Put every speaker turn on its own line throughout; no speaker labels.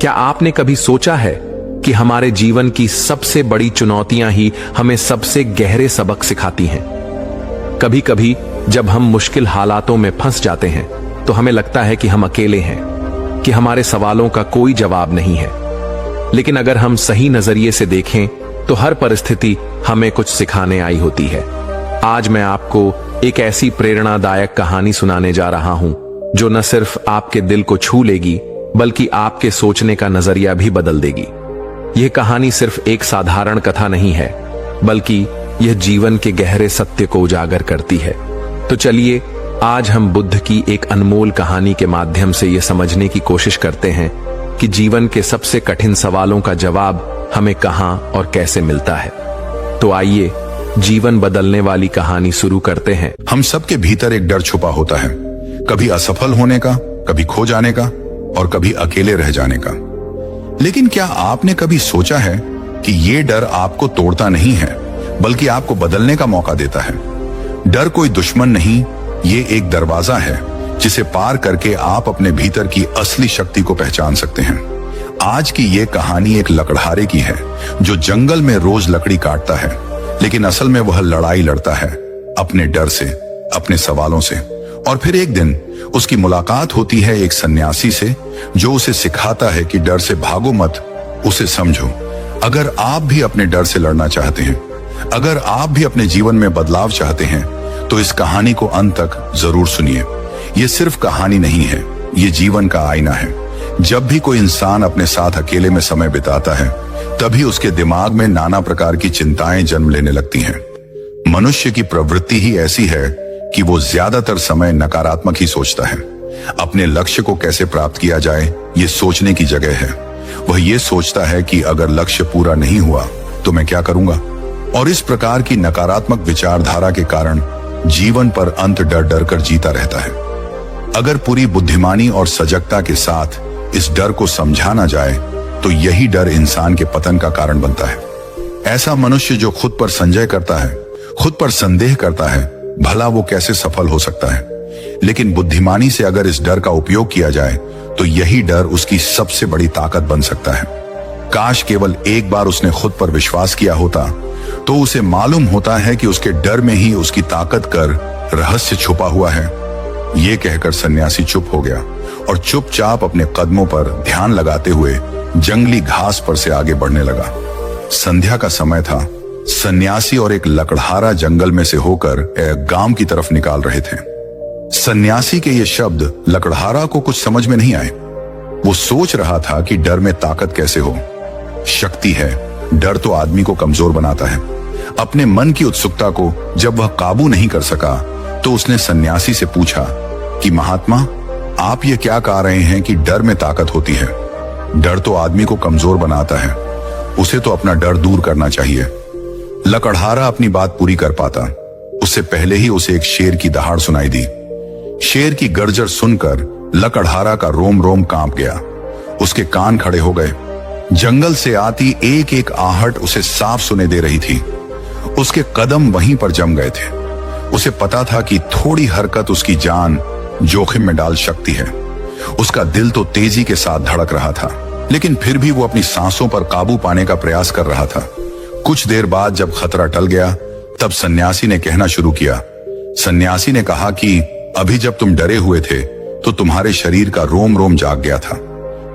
क्या आपने कभी सोचा है कि हमारे जीवन की सबसे बड़ी चुनौतियां ही हमें सबसे गहरे सबक सिखाती हैं? कभी कभी जब हम मुश्किल हालातों में फंस जाते हैं तो हमें लगता है कि हम अकेले हैं, कि हमारे सवालों का कोई जवाब नहीं है। लेकिन अगर हम सही नजरिए से देखें तो हर परिस्थिति हमें कुछ सिखाने आई होती है। आज मैं आपको एक ऐसी प्रेरणादायक कहानी सुनाने जा रहा हूं जो न सिर्फ आपके दिल को छू लेगी बल्कि आपके सोचने का नजरिया भी बदल देगी। यह कहानी सिर्फ एक साधारण कथा नहीं है, बल्कि यह जीवन के गहरे सत्य को उजागर करती है। तो चलिए आज हम बुद्ध की एक अनमोल कहानी के माध्यम से यह समझने की कोशिश करते हैं कि जीवन के सबसे कठिन सवालों का जवाब हमें कहां और कैसे मिलता है। तो आइए जीवन बदलने वाली कहानी शुरू करते हैं।
हम सबके भीतर एक डर छुपा होता है, कभी असफल होने का, कभी खो जाने का और कभी अकेले रह जाने का। लेकिन क्या आपने कभी सोचा है कि ये डर आपको तोड़ता नहीं है बल्कि आपको बदलने का मौका देता है? डर कोई दुश्मन नहीं, ये एक दरवाजा है जिसे पार करके आप अपने भीतर की असली शक्ति को पहचान सकते हैं। आज की ये कहानी एक लकड़हारे की है जो जंगल में रोज लकड़ी काटता है, लेकिन असल में वह लड़ाई लड़ता है अपने डर से, अपने सवालों से। और फिर एक दिन उसकी मुलाकात होती है एक सन्यासी से जो उसे सिखाता है कि डर से भागो मत, उसे समझो। अगर आप भी अपने डर से लड़ना चाहते हैं, अगर आप भी अपने जीवन में बदलाव चाहते हैं, तो इस कहानी को अंत तक जरूर सुनिए। ये सिर्फ कहानी नहीं है, ये जीवन का आईना है। जब भी कोई इंसान अपने साथ अकेले में समय बिताता है, तभी उसके दिमाग में नाना प्रकार की चिंताएं जन्म लेने लगती हैं। मनुष्य की प्रवृत्ति ही ऐसी है कि वो ज्यादातर समय नकारात्मक ही सोचता है। अपने लक्ष्य को कैसे प्राप्त किया जाए, ये सोचने की जगह है। वह ये सोचता है कि अगर लक्ष्य पूरा नहीं हुआ तो मैं क्या करूंगा। और इस प्रकार की नकारात्मक विचारधारा के कारण जीवन पर अंत डर डर कर जीता रहता है। अगर पूरी बुद्धिमानी और सजगता के साथ इस डर को समझाना जाए तो यही डर इंसान के पतन का कारण बनता है। ऐसा मनुष्य जो खुद पर संदेह करता है, खुद पर संदेह करता है, भला वो कैसे सफल हो सकता है। लेकिन बुद्धिमानी से अगर इस डर का उपयोग किया जाए तो यही डर उसकी सबसे बड़ी ताकत बन सकता है। काश केवल एक बार उसने खुद पर विश्वास किया होता तो उसे मालूम होता है कि उसके डर में ही उसकी ताकत कर रहस्य छुपा हुआ है। ये कहकर सन्यासी चुप हो गया और चुपचाप अपने कदमों पर ध्यान लगाते हुए जंगली घास पर से आगे बढ़ने लगा। संध्या का समय था। सन्यासी और एक लकड़हारा जंगल में से होकर एक गांव की तरफ निकाल रहे थे। सन्यासी के ये शब्द लकड़हारा को कुछ समझ में नहीं आए। वो सोच रहा था कि डर में ताकत कैसे हो। शक्ति है, डर तो आदमी को कमजोर बनाता है। अपने मन की उत्सुकता को जब वह काबू नहीं कर सका तो उसने सन्यासी से पूछा कि महात्मा, आप ये क्या कह रहे हैं कि डर में ताकत होती है? डर तो आदमी को कमजोर बनाता है, उसे तो अपना डर दूर करना चाहिए। लकड़हारा अपनी बात पूरी कर पाता उससे पहले ही उसे एक शेर की दहाड़ सुनाई दी। शेर की गर्जर सुनकर लकड़हारा का रोम रोम कांप गया। उसके कान खड़े हो गए। जंगल से आती एक एक आहट उसे साफ सुने दे रही थी। उसके कदम वहीं पर जम गए थे। उसे पता था कि थोड़ी हरकत उसकी जान जोखिम में डाल सकती है। उसका दिल तो तेजी के साथ धड़क रहा था, लेकिन फिर भी वो अपनी सांसों पर काबू पाने का प्रयास कर रहा था। कुछ देर बाद जब खतरा टल गया तब सन्यासी ने कहना शुरू किया। सन्यासी ने कहा कि अभी जब तुम डरे हुए थे तो तुम्हारे शरीर का रोम रोम जाग गया था।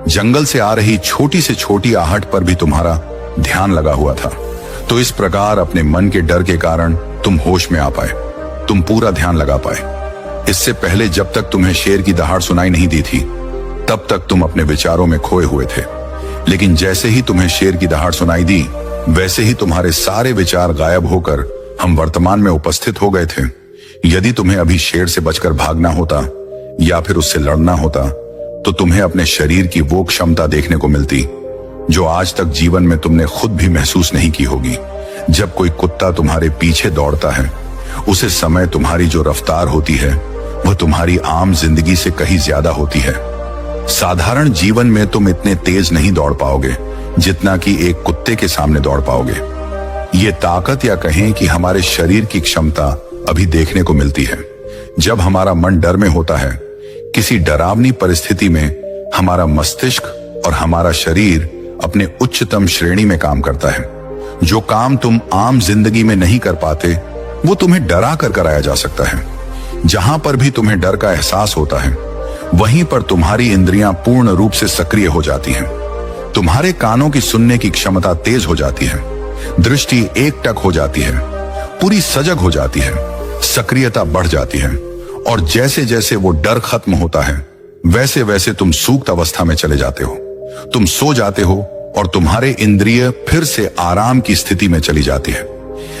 जंगल से आ रही छोटी से छोटी आहट पर भी तुम्हारा ध्यान लगा हुआ था। तो इस प्रकार अपने मन के डर के कारण तुम होश में आ पाए, तुम पूरा ध्यान लगा पाए। इससे पहले जब तक तुम्हें शेर की दहाड़ सुनाई नहीं दी थी तब तक तुम अपने विचारों में खोए हुए थे। लेकिन जैसे ही तुम्हें शेर की दहाड़ सुनाई दी वैसे ही तुम्हारे सारे विचार गायब होकर हम वर्तमान में उपस्थित हो गए थे। यदि तुम्हें अभी शेर से बचकर भागना होता या फिर उससे लड़ना होता तो तुम्हें अपने शरीर की वो क्षमता देखने को मिलती जो आज तक जीवन में तुमने खुद भी महसूस नहीं की होगी। जब कोई कुत्ता तुम्हारे पीछे दौड़ता है उसे समय तुम्हारी जो रफ्तार होती है वह तुम्हारी आम जिंदगी से कहीं ज्यादा होती है। साधारण जीवन में तुम इतने तेज नहीं दौड़ पाओगे जितना कि एक कुत्ते के सामने दौड़ पाओगे। ये ताकत या कहें कि हमारे शरीर की क्षमता अभी देखने को मिलती है। जब हमारा मन डर में होता है, किसी डरावनी परिस्थिति में हमारा मस्तिष्क और हमारा शरीर अपने उच्चतम श्रेणी में काम करता है। जो काम तुम आम जिंदगी में नहीं कर पाते वो तुम्हें डरा कर कराया जा सकता है। जहां पर भी तुम्हें डर का एहसास होता है वहीं पर तुम्हारी इंद्रियां पूर्ण रूप से सक्रिय हो जाती हैं। तुम्हारे कानों की सुनने की क्षमता तेज हो जाती है, दृष्टि एकटक हो जाती है, पूरी सजग हो जाती है, सक्रियता बढ़ जाती है और जैसे जैसे वो डर खत्म होता है वैसे वैसे तुम सूक्त अवस्था में चले जाते हो। तुम सो जाते हो और तुम्हारे इंद्रिय फिर से आराम की स्थिति में चली जाती है।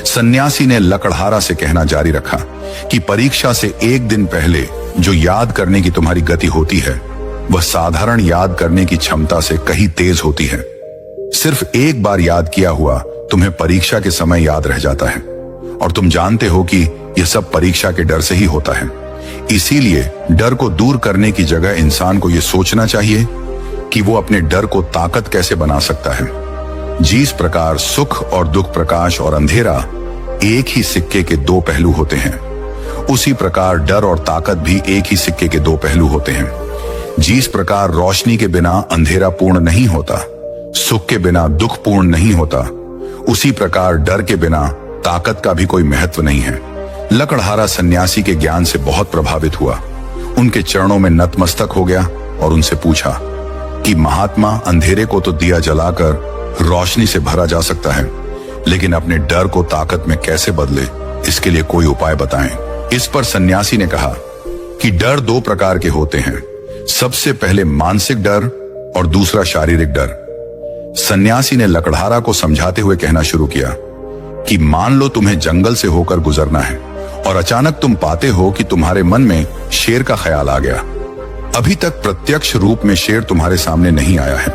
सन्यासी ने लकड़हारा से कहना जारी रखा कि परीक्षा से एक दिन पहले जो याद करने की तुम्हारी गति होती है वह साधारण याद करने की क्षमता से कहीं तेज होती है। सिर्फ एक बार याद किया हुआ तुम्हें परीक्षा के समय याद रह जाता है और तुम जानते हो कि यह सब परीक्षा के डर से ही होता है। इसीलिए डर को दूर करने की जगह इंसान को यह सोचना चाहिए कि वो अपने डर को ताकत कैसे बना सकता है। जिस प्रकार सुख और दुख, प्रकाश और अंधेरा एक ही सिक्के के दो पहलू होते हैं, उसी प्रकार डर और ताकत भी एक ही सिक्के के दो पहलू होते हैं। जिस प्रकार रोशनी के बिना अंधेरा पूर्ण नहीं होता, सुख के बिना दुख पूर्ण नहीं होता, उसी प्रकार डर के बिना ताकत का भी कोई महत्व नहीं है। लकड़हारा सन्यासी के ज्ञान से बहुत प्रभावित हुआ, उनके चरणों में नतमस्तक हो गया और उनसे पूछा कि महात्मा, अंधेरे को तो दिया जलाकर रोशनी से भरा जा सकता है, लेकिन अपने डर को ताकत में कैसे बदले, इसके लिए कोई उपाय बताएं। इस पर सन्यासी ने कहा कि डर दो प्रकार के होते हैं, सबसे पहले मानसिक डर और दूसरा शारीरिक डर। सन्यासी ने लकड़हारा को समझाते हुए कहना शुरू किया कि मान लो तुम्हें जंगल से होकर गुजरना है और अचानक तुम पाते हो कि तुम्हारे मन में शेर का ख्याल आ गया। अभी तक प्रत्यक्ष रूप में शेर तुम्हारे सामने नहीं आया है,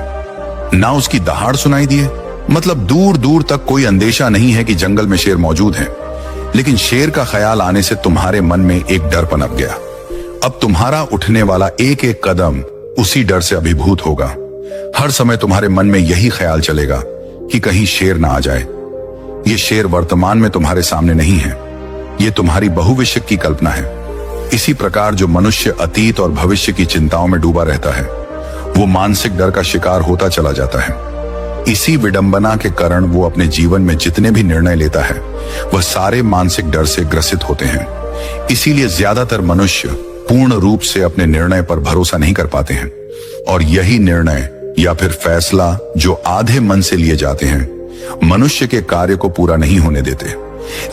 ना उसकी दहाड़ सुनाई दिए, मतलब दूर दूर तक कोई अंदेशा नहीं है कि जंगल में शेर मौजूद है, लेकिन शेर का ख्याल आने से तुम्हारे मन में एक डर पनप गया। अब तुम्हारा उठने वाला एक एक कदम उसी डर से अभिभूत होगा। हर समय तुम्हारे मन में यही ख्याल चलेगा कि कहीं शेर ना आ जाए। ये शेर वर्तमान में तुम्हारे सामने नहीं है, ये तुम्हारी बहुविश्य की कल्पना है। इसी प्रकार जो मनुष्य अतीत और भविष्य की चिंताओं में डूबा रहता है वो मानसिक डर का शिकार होता चला जाता है। इसी विडंबना के कारण वो अपने जीवन में जितने भी निर्णय लेता है वह सारे मानसिक डर से ग्रसित होते हैं। इसीलिए ज्यादातर मनुष्य पूर्ण रूप से अपने निर्णय पर भरोसा नहीं कर पाते हैं और यही निर्णय या फिर फैसला जो आधे मन से लिए जाते हैं मनुष्य के कार्य को पूरा नहीं होने देते।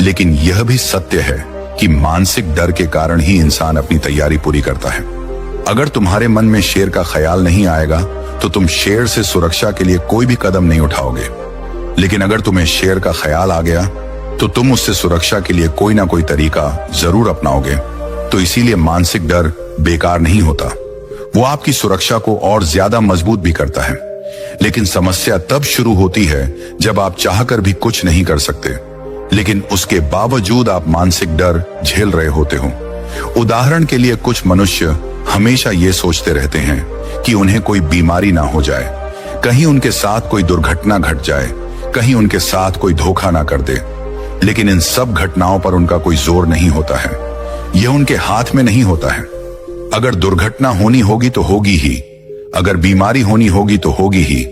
लेकिन यह भी सत्य है कि मानसिक डर के कारण ही इंसान अपनी तैयारी पूरी करता है। अगर तुम्हारे मन में शेर का ख्याल नहीं आएगा तो तुम शेर से सुरक्षा के लिए कोई भी कदम नहीं उठाओगे, लेकिन अगर तुम्हें शेर का ख्याल आ गया तो तुम उससे सुरक्षा के लिए कोई ना कोई तरीका जरूर अपनाओगे। तो इसीलिए मानसिक डर बेकार नहीं होता, वो आपकी सुरक्षा को और ज्यादा मजबूत भी करता है। लेकिन समस्या तब शुरू होती है जब आप चाहकर भी कुछ नहीं कर सकते, लेकिन उसके बावजूद आप मानसिक डर झेल रहे होते हो। उदाहरण के लिए कुछ मनुष्य हमेशा ये सोचते रहते हैं कि उन्हें कोई बीमारी ना हो जाए, कहीं उनके साथ कोई दुर्घटना घट जाए, कहीं उनके साथ कोई धोखा ना कर दे। लेकिन इन सब घटनाओं पर उनका कोई जोर नहीं होता है, यह उनके हाथ में नहीं होता है। अगर दुर्घटना होनी होगी तो होगी ही, अगर बीमारी होनी होगी तो होगी ही।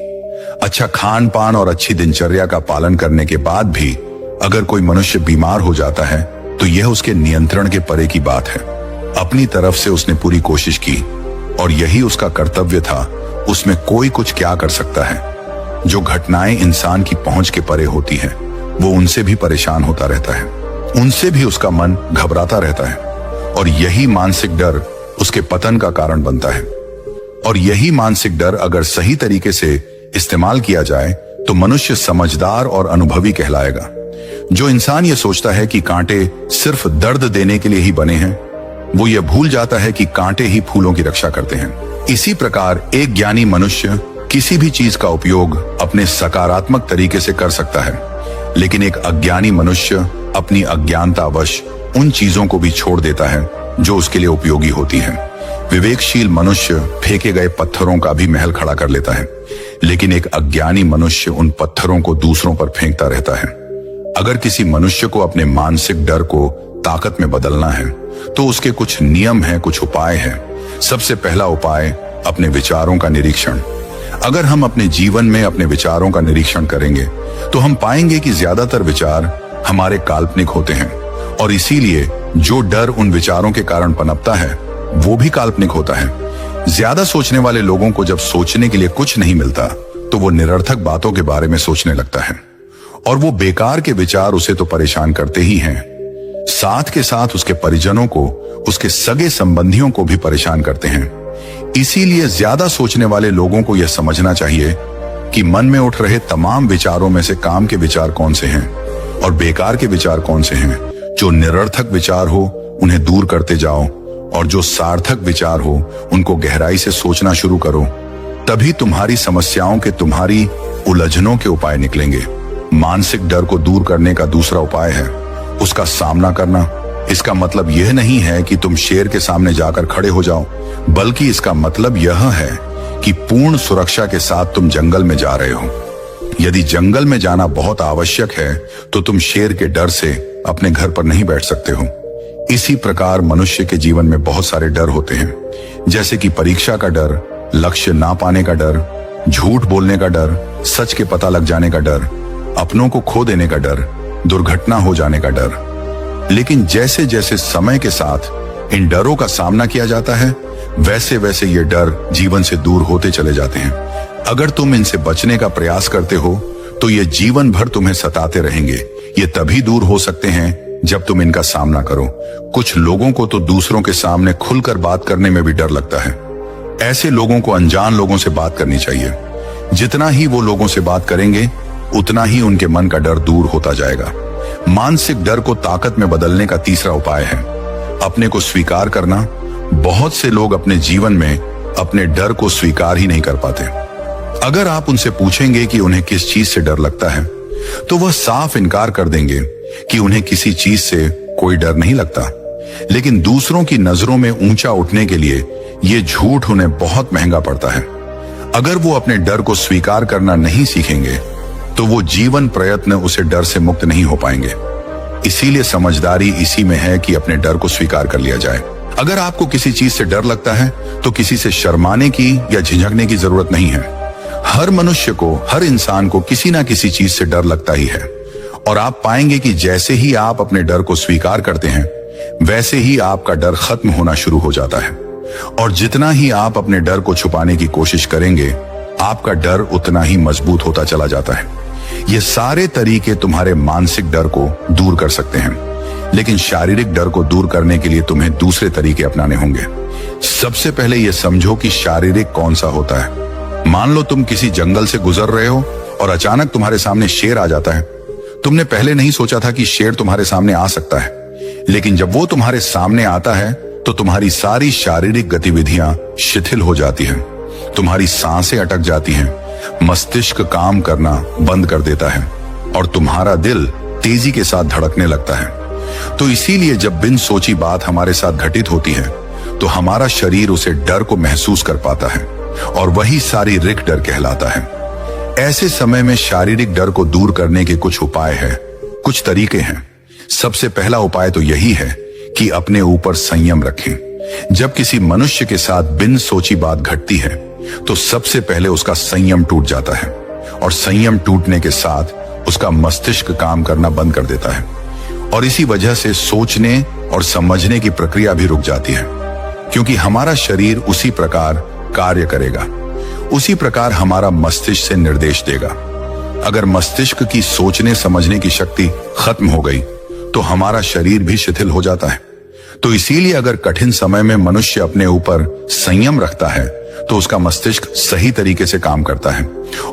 अच्छा खान पान और अच्छी दिनचर्या का पालन करने के बाद भी अगर कोई मनुष्य बीमार हो जाता है तो यह उसके नियंत्रण के परे की बात है। अपनी तरफ से उसने पूरी कोशिश की और यही उसका कर्तव्य था, उसमें कोई कुछ क्या कर सकता है। जो घटनाएं इंसान की पहुंच के परे होती हैं, वो उनसे भी परेशान होता रहता है, उनसे भी उसका मन घबराता रहता है और यही मानसिक डर उसके पतन का कारण बनता है। और यही मानसिक डर अगर सही तरीके से इस्तेमाल किया जाए तो मनुष्य समझदार और अनुभवी कहलाएगा। जो इंसान ये सोचता है कि कांटे सिर्फ दर्द देने के लिए ही बने हैं, वो ये भूल जाता है कि कांटे ही फूलों की रक्षा करते हैं। इसी प्रकार एक ज्ञानी मनुष्य किसी भी चीज का उपयोग अपने सकारात्मक तरीके से कर सकता है, लेकिन एक अज्ञानी मनुष्य अपनी अज्ञानतावश उन चीजों को भी छोड़ देता है जो उसके लिए उपयोगी होती हैं। विवेकशील मनुष्य फेंके गए पत्थरों का भी महल खड़ा कर लेता है, लेकिन एक अज्ञानी मनुष्य उन पत्थरों को दूसरों पर फेंकता रहता है। अगर किसी मनुष्य को अपने मानसिक डर को ताकत में बदलना है तो उसके कुछ नियम हैं, कुछ उपाय हैं। सबसे पहला उपाय अपने विचारों का निरीक्षण। अगर हम अपने जीवन में अपने विचारों का निरीक्षण करेंगे तो हम पाएंगे कि ज्यादातर विचार हमारे काल्पनिक होते हैं, और इसीलिए जो डर उन विचारों के कारण पनपता है वो भी काल्पनिक होता है। ज्यादा सोचने वाले लोगों को जब सोचने के लिए कुछ नहीं मिलता तो वो निरर्थक बातों के बारे में सोचने लगता है, और वो बेकार के विचार उसे तो परेशान करते ही हैं, साथ के साथ उसके परिजनों को, उसके सगे संबंधियों को भी परेशान करते हैं। इसीलिए ज्यादा सोचने वाले लोगों को यह समझना चाहिए कि मन में उठ रहे तमाम विचारों में से काम के विचार कौन से हैं और बेकार के विचार कौन से हैं। जो निरर्थक विचार हो उन्हें दूर करते जाओ, और जो सार्थक विचार हो उनको गहराई से सोचना शुरू करो। तभी तुम्हारी समस्याओं के, तुम्हारी उलझनों के उपाय निकलेंगे। मानसिक डर को दूर करने का दूसरा उपाय है उसका सामना करना। इसका मतलब यह नहीं है कि तुम शेर के सामने जाकर खड़े हो जाओ, बल्कि इसका मतलब यह है कि पूर्ण सुरक्षा के साथ तुम जंगल में जा रहे हो। यदि जंगल में जाना बहुत आवश्यक है तो तुम शेर के डर से अपने घर पर नहीं बैठ सकते हो। इसी प्रकार मनुष्य के जीवन में बहुत सारे डर होते हैं, जैसे कि परीक्षा का डर, लक्ष्य ना पाने का डर, झूठ बोलने का डर, सच के पता लग जाने का डर, अपनों को खो देने का डर, दुर्घटना हो जाने का डर। लेकिन जैसे जैसे समय के साथ इन डरों का सामना किया जाता है, वैसे वैसे ये डर जीवन से दूर होते चले जाते हैं। अगर तुम इनसे बचने का प्रयास करते हो तो ये जीवन भर तुम्हें सताते रहेंगे। ये तभी दूर हो सकते हैं जब तुम इनका सामना करो। कुछ लोगों को तो दूसरों के सामने खुलकर बात करने में भी डर लगता है। ऐसे लोगों को अनजान लोगों से बात करनी चाहिए। जितना ही वो लोगों से बात करेंगे उतना ही उनके मन का डर दूर होता जाएगा। मानसिक डर को ताकत में बदलने का तीसरा उपाय है अपने को स्वीकार करना। बहुत से लोग अपने जीवन में अपने डर को स्वीकार ही नहीं कर पाते। अगर आप उनसे पूछेंगे कि उन्हें किस चीज से डर लगता है तो वह साफ इनकार कर देंगे कि उन्हें किसी चीज से कोई डर नहीं लगता। लेकिन दूसरों की नजरों में ऊंचा उठने के लिए ये झूठ उन्हें बहुत महंगा पड़ता है। अगर वो अपने डर को स्वीकार करना नहीं सीखेंगे तो वो जीवन प्रयत्न उसे डर से मुक्त नहीं हो पाएंगे। इसीलिए समझदारी इसी में है कि अपने डर को स्वीकार कर लिया जाए। अगर आपको किसी चीज से डर लगता है तो किसी से शर्माने की या झिझकने की जरूरत नहीं है। हर मनुष्य को, हर इंसान को किसी ना किसी चीज से डर लगता ही है, और आप पाएंगे कि जैसे ही आप अपने डर को स्वीकार करते हैं वैसे ही आपका डर खत्म होना शुरू हो जाता है। और जितना ही आप अपने डर को छुपाने की कोशिश करेंगे आपका डर उतना ही मजबूत होता चला जाता है। ये सारे तरीके तुम्हारे मानसिक डर को दूर कर सकते हैं, लेकिन शारीरिक डर को दूर करने के लिए तुम्हें दूसरे तरीके अपनाने होंगे। सबसे पहले यह समझो कि शारीरिक कौन सा होता है। मान लो तुम किसी जंगल से गुजर रहे हो और अचानक तुम्हारे सामने शेर आ जाता है। तुमने पहले नहीं सोचा था कि शेर तुम्हारे सामने आ सकता है, लेकिन जब वो तुम्हारे सामने आता है तो तुम्हारी सारी शारीरिक गतिविधियां शिथिल हो जाती हैं, तुम्हारी सांसें अटक जाती हैं, मस्तिष्क काम करना बंद कर देता है और तुम्हारा दिल तेजी के साथ धड़कने लगता है। तो इसीलिए जब बिन सोची बात हमारे साथ घटित होती है तो हमारा शरीर उसे डर को महसूस कर पाता है और वही शारीरिक डर कहलाता है। ऐसे समय में शारीरिक डर को दूर करने के कुछ उपाय हैं, कुछ तरीके हैं। सबसे पहला उपाय तो यही है कि अपने ऊपर संयम रखें। जब किसी मनुष्य के साथ बिन सोची बात घटती है तो सबसे पहले उसका संयम टूट जाता है, और संयम टूटने के साथ उसका मस्तिष्क काम करना बंद कर देता है, और इसी वजह से सोचने और समझने की प्रक्रिया भी रुक जाती है, क्योंकि हमारा शरीर उसी प्रकार कार्य करेगा, उसी प्रकार हमारा मस्तिष्क से निर्देश देगा। अगर मस्तिष्क की सोचने समझने की शक्ति खत्म हो गई तो हमारा शरीर भी शिथिल हो जाता है। तो इसीलिए अगर कठिन समय में मनुष्य अपने ऊपर संयम रखता है तो उसका मस्तिष्क सही तरीके से काम करता है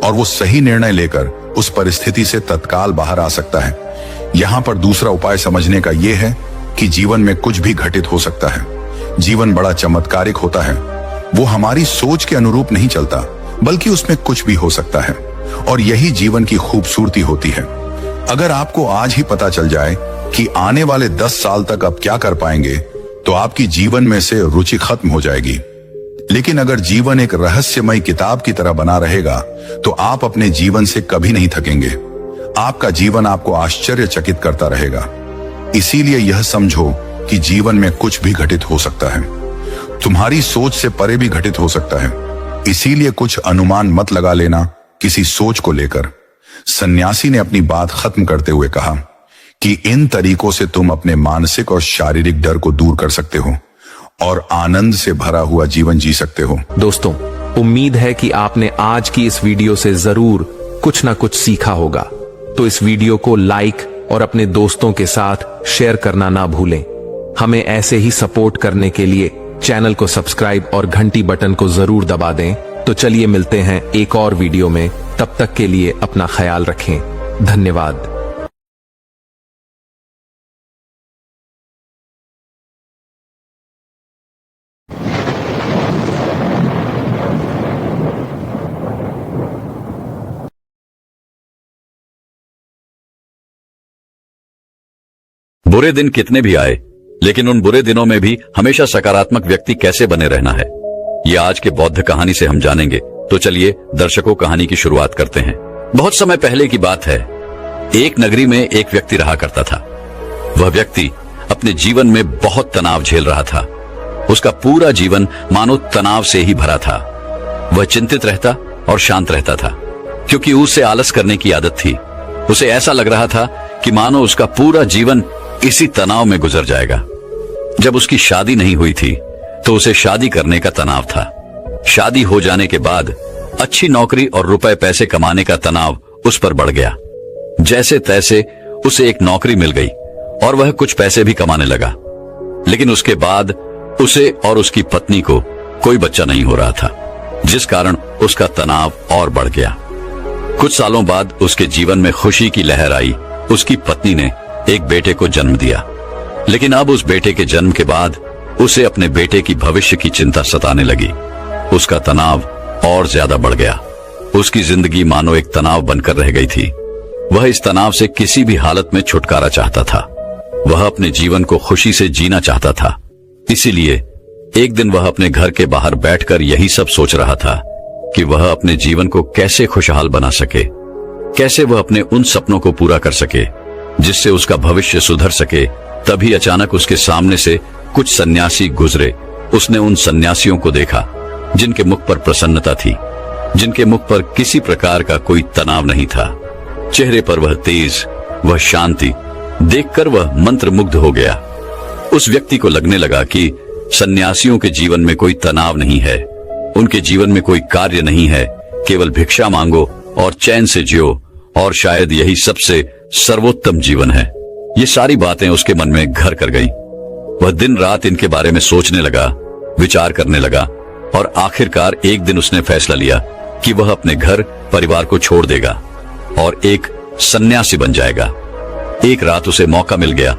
और वो सही निर्णय लेकर उस परिस्थिति से तत्काल बाहर आ सकता है। यहाँ पर दूसरा उपाय समझने का यह है कि जीवन में कुछ भी घटित हो सकता है। जीवन बड़ा चमत्कारिक होता है, वो हमारी सोच के अनुरूप नहीं चलता, बल्कि उसमें कुछ भी हो सकता है, और यही जीवन की खूबसूरती होती है। अगर आपको आज ही पता चल जाए कि आने वाले 10 साल तक आप क्या कर पाएंगे तो आपकी जीवन में से रुचि खत्म हो जाएगी। लेकिन अगर जीवन एक रहस्यमय किताब की तरह बना रहेगा तो आप अपने जीवन से कभी नहीं थकेंगे। आपका जीवन आपको आश्चर्यचकित करता रहेगा। इसीलिए यह समझो कि जीवन में कुछ भी घटित हो सकता है, तुम्हारी सोच से परे भी घटित हो सकता है। इसीलिए कुछ अनुमान मत लगा लेना किसी सोच को लेकर। सन्यासी ने अपनी बात खत्म करते हुए कहा कि इन तरीकों से तुम अपने मानसिक और शारीरिक डर को दूर कर सकते हो और आनंद से भरा हुआ जीवन जी सकते हो।
दोस्तों, उम्मीद है कि आपने आज की इस वीडियो से जरूर कुछ ना कुछ सीखा होगा। तो इस वीडियो को लाइक और अपने दोस्तों के साथ शेयर करना ना भूलें। हमें ऐसे ही सपोर्ट करने के लिए चैनल को सब्सक्राइब और घंटी बटन को जरूर दबा दें। तो चलिए मिलते हैं एक और वीडियो में। तब तक के लिए अपना ख्याल रखें। धन्यवाद।
बुरे दिन कितने भी आए, लेकिन उन बुरे दिनों में भी हमेशा सकारात्मक व्यक्ति कैसे बने रहना है, ये आज के बौद्ध कहानी से हम जानेंगे। तो चलिए दर्शकों, कहानी की शुरुआत करते हैं। बहुत समय पहले की बात है। एक नगरी में एक व्यक्ति रहा करता था। वह व्यक्ति अपने जीवन में बहुत तनाव झेल रहा था। उसका पूरा जीवन मानो तनाव से ही भरा था। वह चिंतित रहता और शांत रहता था, क्योंकि उसे आलस करने की आदत थी। उसे ऐसा लग रहा था कि मानो उसका पूरा जीवन इसी तनाव में गुजर जाएगा। जब उसकी शादी नहीं हुई थी तो उसे शादी करने का तनाव था। शादी हो जाने के बाद अच्छी नौकरी और रुपए पैसे कमाने का तनाव उस पर बढ़ गया। जैसे तैसे उसे एक नौकरी मिल गई और वह कुछ पैसे भी कमाने लगा। लेकिन उसके बाद उसे और उसकी पत्नी को कोई बच्चा नहीं हो रहा था, जिस कारण उसका तनाव और बढ़ गया। कुछ सालों बाद उसके जीवन में खुशी की लहर आई। उसकी पत्नी ने एक बेटे को जन्म दिया। लेकिन अब उस बेटे के जन्म के बाद उसे अपने बेटे की भविष्य की चिंता सताने लगी। उसका तनाव और ज्यादा बढ़ गया। उसकी जिंदगी मानो एक तनाव बनकर रह गई थी। वह इस तनाव से किसी भी हालत में छुटकारा चाहता था। वह अपने जीवन को खुशी से जीना चाहता था। इसीलिए एक दिन वह अपने घर के बाहर बैठकर यही सब सोच रहा था कि वह अपने जीवन को कैसे खुशहाल बना सके, कैसे वह अपने उन सपनों को पूरा कर सके जिससे उसका भविष्य सुधर सके। तभी अचानक उसके सामने से कुछ सन्यासी गुजरे। उसने उन सन्यासियों को देखा जिनके मुख पर प्रसन्नता थी, जिनके मुख पर किसी प्रकार का कोई तनाव नहीं था। चेहरे पर वह तेज, वह शांति देखकर वह मंत्रमुग्ध हो गया। उस व्यक्ति को लगने लगा कि सन्यासियों के जीवन में कोई तनाव नहीं है, उनके जीवन में कोई कार्य नहीं है, केवल भिक्षा मांगो और चैन से जियो, और शायद यही सबसे सर्वोत्तम जीवन है। ये सारी बातें उसके मन में घर कर गईं। वह दिन रात इनके बारे में सोचने लगा, विचार करने लगा, और आखिरकार एक दिन उसने फैसला लिया कि वह अपने घर परिवार को छोड़ देगा और एक सन्यासी बन जाएगा। एक रात उसे मौका मिल गया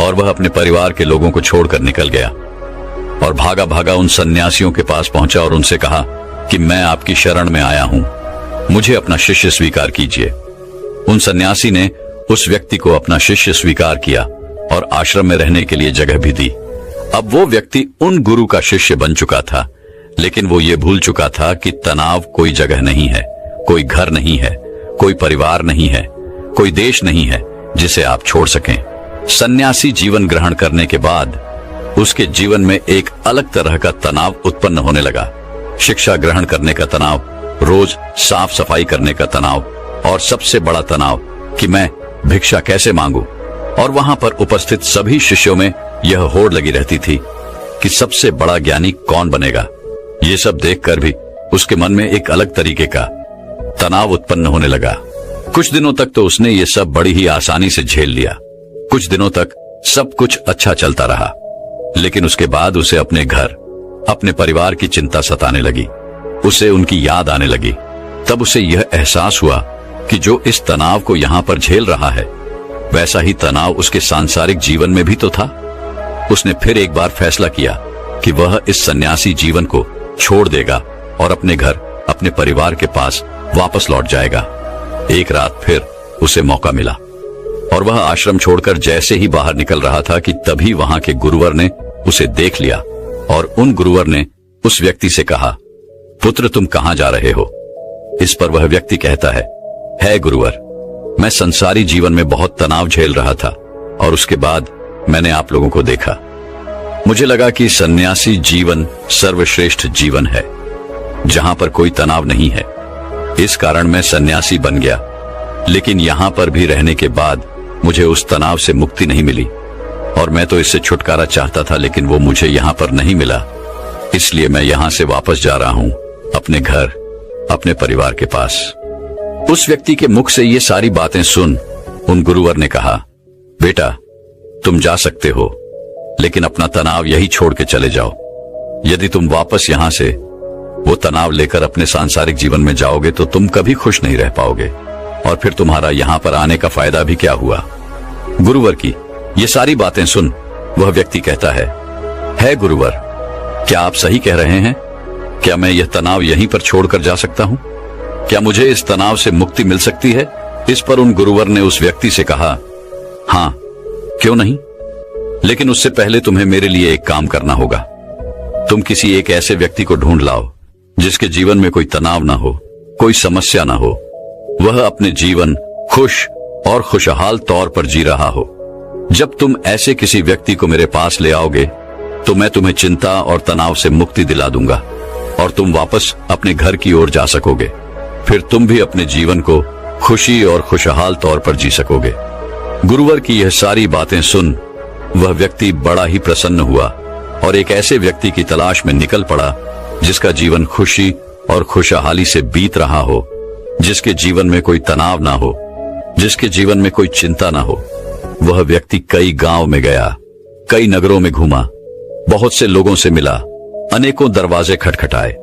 और वह अपने परिवार के लोगों को छोड़कर निकल गया और भागा भागा उन सन्यासियों के पास पहुंचा और उनसे कहा कि मैं आपकी शरण में आया हूं, मुझे अपना शिष्य स्वीकार कीजिए। उन सन्यासी ने उस व्यक्ति को अपना शिष्य स्वीकार किया और आश्रम में रहने के लिए जगह भी दी। अब वो व्यक्ति उन गुरु का शिष्य बन चुका था, लेकिन वो ये भूल चुका था कि तनाव कोई जगह नहीं है, कोई घर नहीं है, कोई परिवार नहीं है, कोई देश नहीं है जिसे आप छोड़ सकें। सन्यासी जीवन ग्रहण करने के बाद उसके जीवन में एक अलग तरह का तनाव उत्पन्न होने लगा। शिक्षा ग्रहण करने का तनाव, रोज साफ सफाई करने का तनाव, और सबसे बड़ा तनाव कि मैं भिक्षा कैसे मांगू। और वहां पर उपस्थित सभी शिष्यों में यह होड़ लगी रहती थी कि सबसे बड़ा ज्ञानी कौन बनेगा। ये सब देखकर भी उसके मन में एक अलग तरीके का तनाव उत्पन्न होने लगा। कुछ दिनों तक तो उसने ये सब बड़ी ही आसानी से झेल लिया। कुछ दिनों तक सब कुछ अच्छा चलता रहा, लेकिन उसके बाद उसे अपने घर, अपने परिवार की चिंता सताने लगी। उसे उनकी याद आने लगी। तब उसे यह एहसास हुआ कि जो इस तनाव को यहाँ पर झेल रहा है, वैसा ही तनाव उसके सांसारिक जीवन में भी तो था। उसने फिर एक बार फैसला किया कि वह इस सन्यासी जीवन को छोड़ देगा और अपने घर, अपने परिवार के पास वापस लौट जाएगा। एक रात फिर उसे मौका मिला और वह आश्रम छोड़कर जैसे ही बाहर निकल रहा था कि तभी वहां के गुरुवर ने उसे देख लिया और उन गुरुवर ने उस व्यक्ति से कहा, पुत्र तुम कहां जा रहे हो? इस पर वह व्यक्ति कहता है गुरुवर, मैं संसारी जीवन में बहुत तनाव झेल रहा था और उसके बाद मैंने आप लोगों को देखा। मुझे लगा कि सन्यासी जीवन सर्वश्रेष्ठ जीवन है। जहां पर कोई तनाव नहीं है। इस कारण मैं सन्यासी बन गया, लेकिन यहां पर भी रहने के बाद मुझे उस तनाव से मुक्ति नहीं मिली और मैं तो इससे छुटकारा चाहता था, लेकिन वो मुझे यहां पर नहीं मिला। इसलिए मैं यहां से वापस जा रहा हूं अपने घर, अपने परिवार के पास। उस व्यक्ति के मुख से ये सारी बातें सुन उन गुरुवर ने कहा, बेटा तुम जा सकते हो, लेकिन अपना तनाव यही छोड़ के चले जाओ। यदि तुम वापस यहां से वो तनाव लेकर अपने सांसारिक जीवन में जाओगे तो तुम कभी खुश नहीं रह पाओगे, और फिर तुम्हारा यहां पर आने का फायदा भी क्या हुआ। गुरुवर की ये सारी बातें सुन वह व्यक्ति कहता है गुरुवर, क्या आप सही कह रहे हैं? क्या मैं यह तनाव यहीं पर छोड़कर जा सकता हूं? क्या मुझे इस तनाव से मुक्ति मिल सकती है? इस पर उन गुरुवर ने उस व्यक्ति से कहा, हाँ क्यों नहीं, लेकिन उससे पहले तुम्हें मेरे लिए एक काम करना होगा। तुम किसी एक ऐसे व्यक्ति को ढूंढ लाओ जिसके जीवन में कोई तनाव ना हो, कोई समस्या ना हो, वह अपने जीवन खुश और खुशहाल तौर पर जी रहा हो। जब तुम ऐसे किसी व्यक्ति को मेरे पास ले आओगे तो मैं तुम्हें चिंता और तनाव से मुक्ति दिला दूंगा और तुम वापस अपने घर की ओर जा सकोगे। फिर तुम भी अपने जीवन को खुशी और खुशहाल तौर पर जी सकोगे। गुरुवर की यह सारी बातें सुन वह व्यक्ति बड़ा ही प्रसन्न हुआ और एक ऐसे व्यक्ति की तलाश में निकल पड़ा जिसका जीवन खुशी और खुशहाली से बीत रहा हो, जिसके जीवन में कोई तनाव ना हो, जिसके जीवन में कोई चिंता ना हो। वह व्यक्ति कई गांव में गया, कई नगरों में घूमा, बहुत से लोगों से मिला, अनेकों दरवाजे खटखटाए,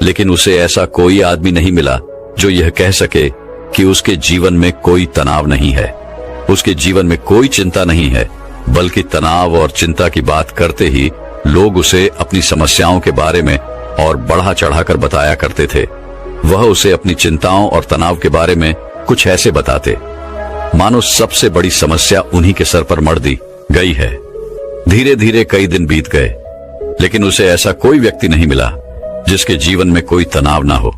लेकिन उसे ऐसा कोई आदमी नहीं मिला जो यह कह सके कि उसके जीवन में कोई तनाव नहीं है, उसके जीवन में कोई चिंता नहीं है। बल्कि तनाव और चिंता की बात करते ही लोग उसे अपनी समस्याओं के बारे में और बढ़ा चढ़ाकर बताया करते थे। वह उसे अपनी चिंताओं और तनाव के बारे में कुछ ऐसे बताते मानो सबसे बड़ी समस्या उन्हीं के सर पर मढ़ दी गई है। धीरे धीरे कई दिन बीत गए, लेकिन उसे ऐसा कोई व्यक्ति नहीं मिला जिसके जीवन में कोई तनाव ना हो।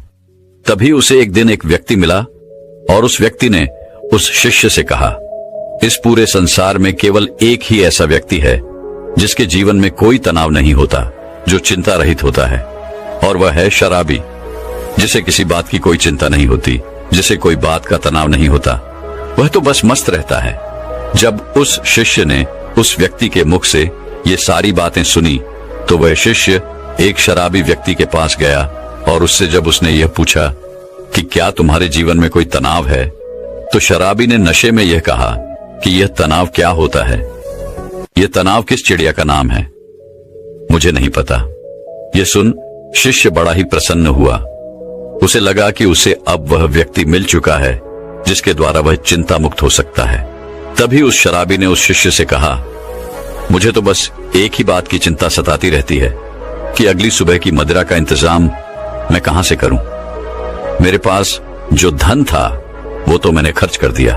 तभी उसे एक दिन एक व्यक्ति मिला और उस व्यक्ति ने उस शिष्य से कहा, इस पूरे संसार में केवल एक ही ऐसा व्यक्ति है जिसके जीवन में कोई तनाव नहीं होता, जो चिंता रहित होता है, और वह है शराबी, जिसे किसी बात की कोई चिंता नहीं होती, जिसे कोई बात का तनाव नहीं होता, वह तो बस मस्त रहता है। जब उस शिष्य ने उस व्यक्ति के मुख से ये सारी बातें सुनी तो वह शिष्य एक शराबी व्यक्ति के पास गया और उससे जब उसने यह पूछा कि क्या तुम्हारे जीवन में कोई तनाव है, तो शराबी ने नशे में यह कहा कि यह तनाव क्या होता है, यह तनाव किस चिड़िया का नाम है, मुझे नहीं पता। यह सुन शिष्य बड़ा ही प्रसन्न हुआ। उसे लगा कि उसे अब वह व्यक्ति मिल चुका है जिसके द्वारा वह चिंता मुक्त हो सकता है। तभी उस शराबी ने उस शिष्य से कहा, मुझे तो बस एक ही बात की चिंता सताती रहती है कि अगली सुबह की मदिरा का इंतजाम मैं कहां से करूं। मेरे पास जो धन था वो तो मैंने खर्च कर दिया,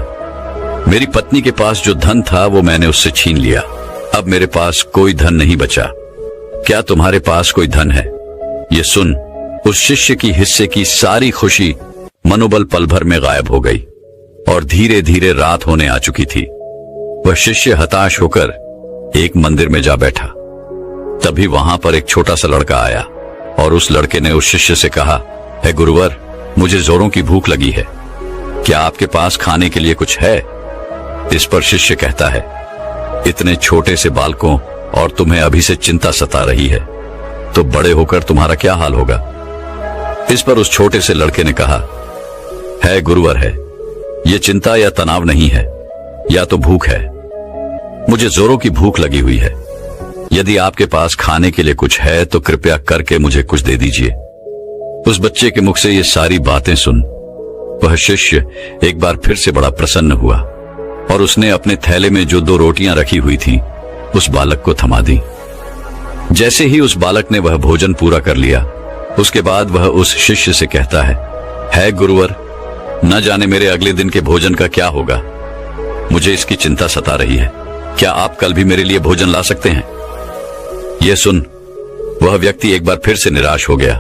मेरी पत्नी के पास जो धन था वो मैंने उससे छीन लिया, अब मेरे पास कोई धन नहीं बचा। क्या तुम्हारे पास कोई धन है? ये सुन उस शिष्य की हिस्से की सारी खुशी मनोबल पल भर में गायब हो गई और धीरे धीरे रात होने आ चुकी थी। वह शिष्य हताश होकर एक मंदिर में जा बैठा। तभी वहां पर एक छोटा सा लड़का आया और उस लड़के ने उस शिष्य से कहा, हे गुरुवर, मुझे जोरों की भूख लगी है, क्या आपके पास खाने के लिए कुछ है? इस पर शिष्य कहता है, इतने छोटे से बालकों और तुम्हें अभी से चिंता सता रही है तो बड़े होकर तुम्हारा क्या हाल होगा। इस पर उस छोटे से लड़के ने कहा, है गुरुवर है, ये चिंता या तनाव नहीं है, या तो भूख है, मुझे जोरों की भूख लगी हुई है। यदि आपके पास खाने के लिए कुछ है तो कृपया करके मुझे कुछ दे दीजिए। उस बच्चे के मुख से ये सारी बातें सुन वह शिष्य एक बार फिर से बड़ा प्रसन्न हुआ और उसने अपने थैले में जो 2 रोटियां रखी हुई थी उस बालक को थमा दी। जैसे ही उस बालक ने वह भोजन पूरा कर लिया, उसके बाद वह उस शिष्य से कहता है गुरुवर, न जाने मेरे अगले दिन के भोजन का क्या होगा, मुझे इसकी चिंता सता रही है, क्या आप कल भी मेरे लिए भोजन ला सकते हैं? यह सुन वह व्यक्ति एक बार फिर से निराश हो गया।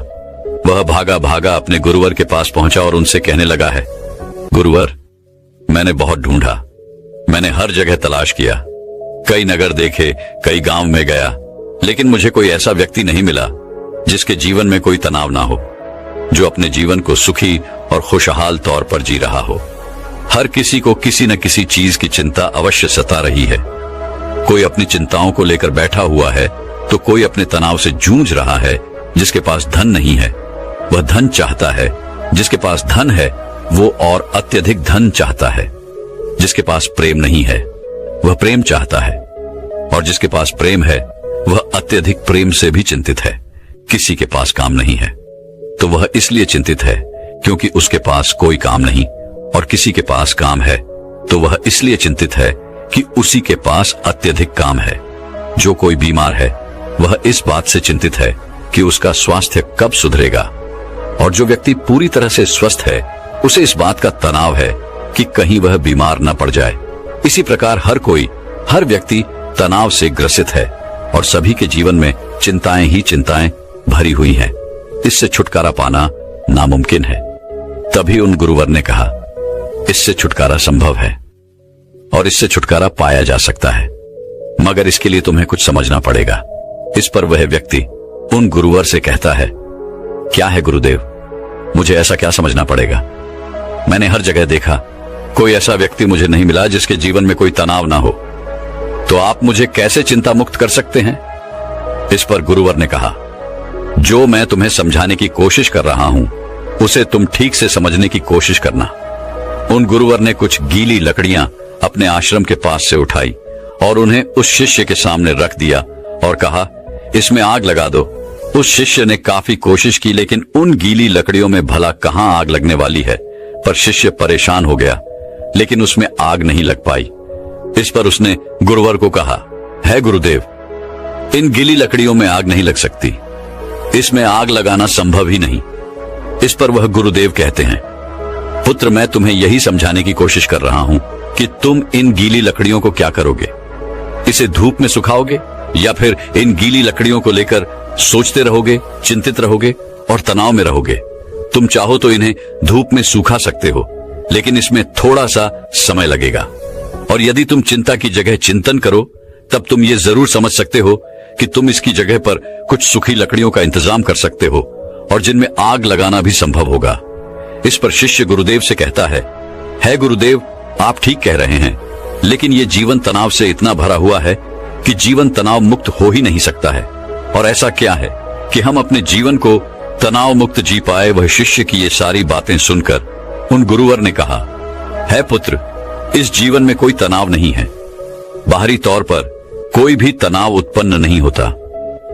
वह भागा भागा अपने गुरुवर के पास पहुंचा और उनसे कहने लगा है, गुरुवर, मैंने बहुत ढूंढा, मैंने हर जगह तलाश किया, कई नगर देखे, कई गांव में गया, लेकिन मुझे कोई ऐसा व्यक्ति नहीं मिला जिसके जीवन में कोई तनाव ना हो, जो अपने जीवन को सुखी और खुशहाल तौर पर जी रहा हो। हर किसी को किसी न किसी चीज की चिंता अवश्य सता रही है। कोई अपनी चिंताओं को लेकर बैठा हुआ है तो कोई अपने तनाव से जूझ रहा है। जिसके पास धन नहीं है वह धन चाहता है, जिसके पास धन है वो और अत्यधिक धन चाहता है। जिसके पास प्रेम नहीं है वह प्रेम चाहता है, और जिसके पास प्रेम है वह अत्यधिक प्रेम से भी चिंतित है। किसी के पास काम नहीं है तो वह इसलिए चिंतित है क्योंकि उसके पास कोई काम नहीं, और किसी के पास काम है तो वह इसलिए चिंतित है कि उसी के पास अत्यधिक काम है। जो कोई बीमार है वह इस बात से चिंतित है कि उसका स्वास्थ्य कब सुधरेगा, और जो व्यक्ति पूरी तरह से स्वस्थ है उसे इस बात का तनाव है कि कहीं वह बीमार न पड़ जाए। इसी प्रकार हर व्यक्ति तनाव से ग्रसित है, और सभी के जीवन में चिंताएं ही चिंताएं भरी हुई हैं। इससे छुटकारा पाना नामुमकिन है। तभी उन गुरुवर ने कहा, इससे छुटकारा संभव है और इससे छुटकारा पाया जा सकता है, मगर इसके लिए तुम्हें कुछ समझना पड़ेगा। इस पर वह व्यक्ति उन गुरुवर से कहता है, क्या है गुरुदेव, मुझे ऐसा क्या समझना पड़ेगा? मैंने हर जगह देखा, कोई ऐसा व्यक्ति मुझे नहीं मिला जिसके जीवन में कोई तनाव ना हो, तो आप मुझे कैसे चिंता मुक्त कर सकते हैं? इस पर गुरुवर ने कहा, जो मैं तुम्हें समझाने की कोशिश कर रहा हूं उसे तुम ठीक से समझने की कोशिश करना। उन गुरुवर ने कुछ गीली लकड़ियां अपने आश्रम के पास से उठाई और उन्हें उस शिष्य के सामने रख दिया और कहा, इसमें आग लगा दो। उस शिष्य ने काफी कोशिश की, लेकिन उन गीली लकड़ियों में भला कहां आग लगने वाली है। पर शिष्य परेशान हो गया, लेकिन उसमें आग नहीं लग पाई। इस पर उसने गुरुवर को कहा, है गुरुदेव, इन गीली लकड़ियों में आग नहीं लग सकती, इसमें आग लगाना संभव ही नहीं। इस पर वह गुरुदेव कहते हैं, पुत्र, मैं तुम्हें यही समझाने की कोशिश कर रहा हूं कि तुम इन गीली लकड़ियों को क्या करोगे? इसे धूप में सुखाओगे या फिर इन गीली लकड़ियों को लेकर सोचते रहोगे, चिंतित रहोगे और तनाव में रहोगे? तुम चाहो तो इन्हें धूप में सूखा सकते हो, लेकिन इसमें थोड़ा सा समय लगेगा। और यदि तुम चिंता की जगह चिंतन करो, तब तुम ये जरूर समझ सकते हो कि तुम इसकी जगह पर कुछ सूखी लकड़ियों का इंतजाम कर सकते हो और जिनमें आग लगाना भी संभव होगा। इस पर शिष्य गुरुदेव से कहता है गुरुदेव, आप ठीक कह रहे हैं, लेकिन ये जीवन तनाव से इतना भरा हुआ है कि जीवन तनाव मुक्त हो ही नहीं सकता है। और ऐसा क्या है कि हम अपने जीवन को तनाव मुक्त जी पाए? वह शिष्य की ये सारी बातें सुनकर उन गुरुवर ने कहा, है पुत्र, इस जीवन में कोई तनाव नहीं है। बाहरी तौर पर कोई भी तनाव उत्पन्न नहीं होता।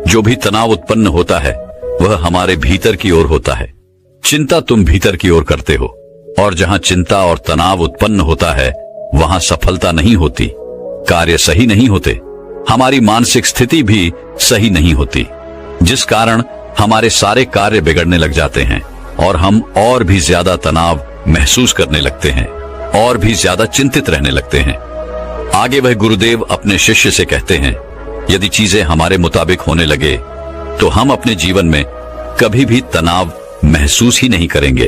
जो भी तनाव उत्पन्न होता है वह हमारे भीतर की ओर होता है। चिंता तुम भीतर की ओर करते हो, और जहां चिंता और तनाव उत्पन्न होता है वहां सफलता नहीं होती, कार्य सही नहीं होते, हमारी मानसिक स्थिति भी सही नहीं होती, जिस कारण हमारे सारे कार्य बिगड़ने लग जाते हैं और हम और भी ज्यादा तनाव महसूस करने लगते हैं और भी ज्यादा चिंतित रहने लगते हैं। आगे वह गुरुदेव अपने शिष्य से कहते हैं, यदि चीजें हमारे मुताबिक होने लगे तो हम अपने जीवन में कभी भी तनाव महसूस ही नहीं करेंगे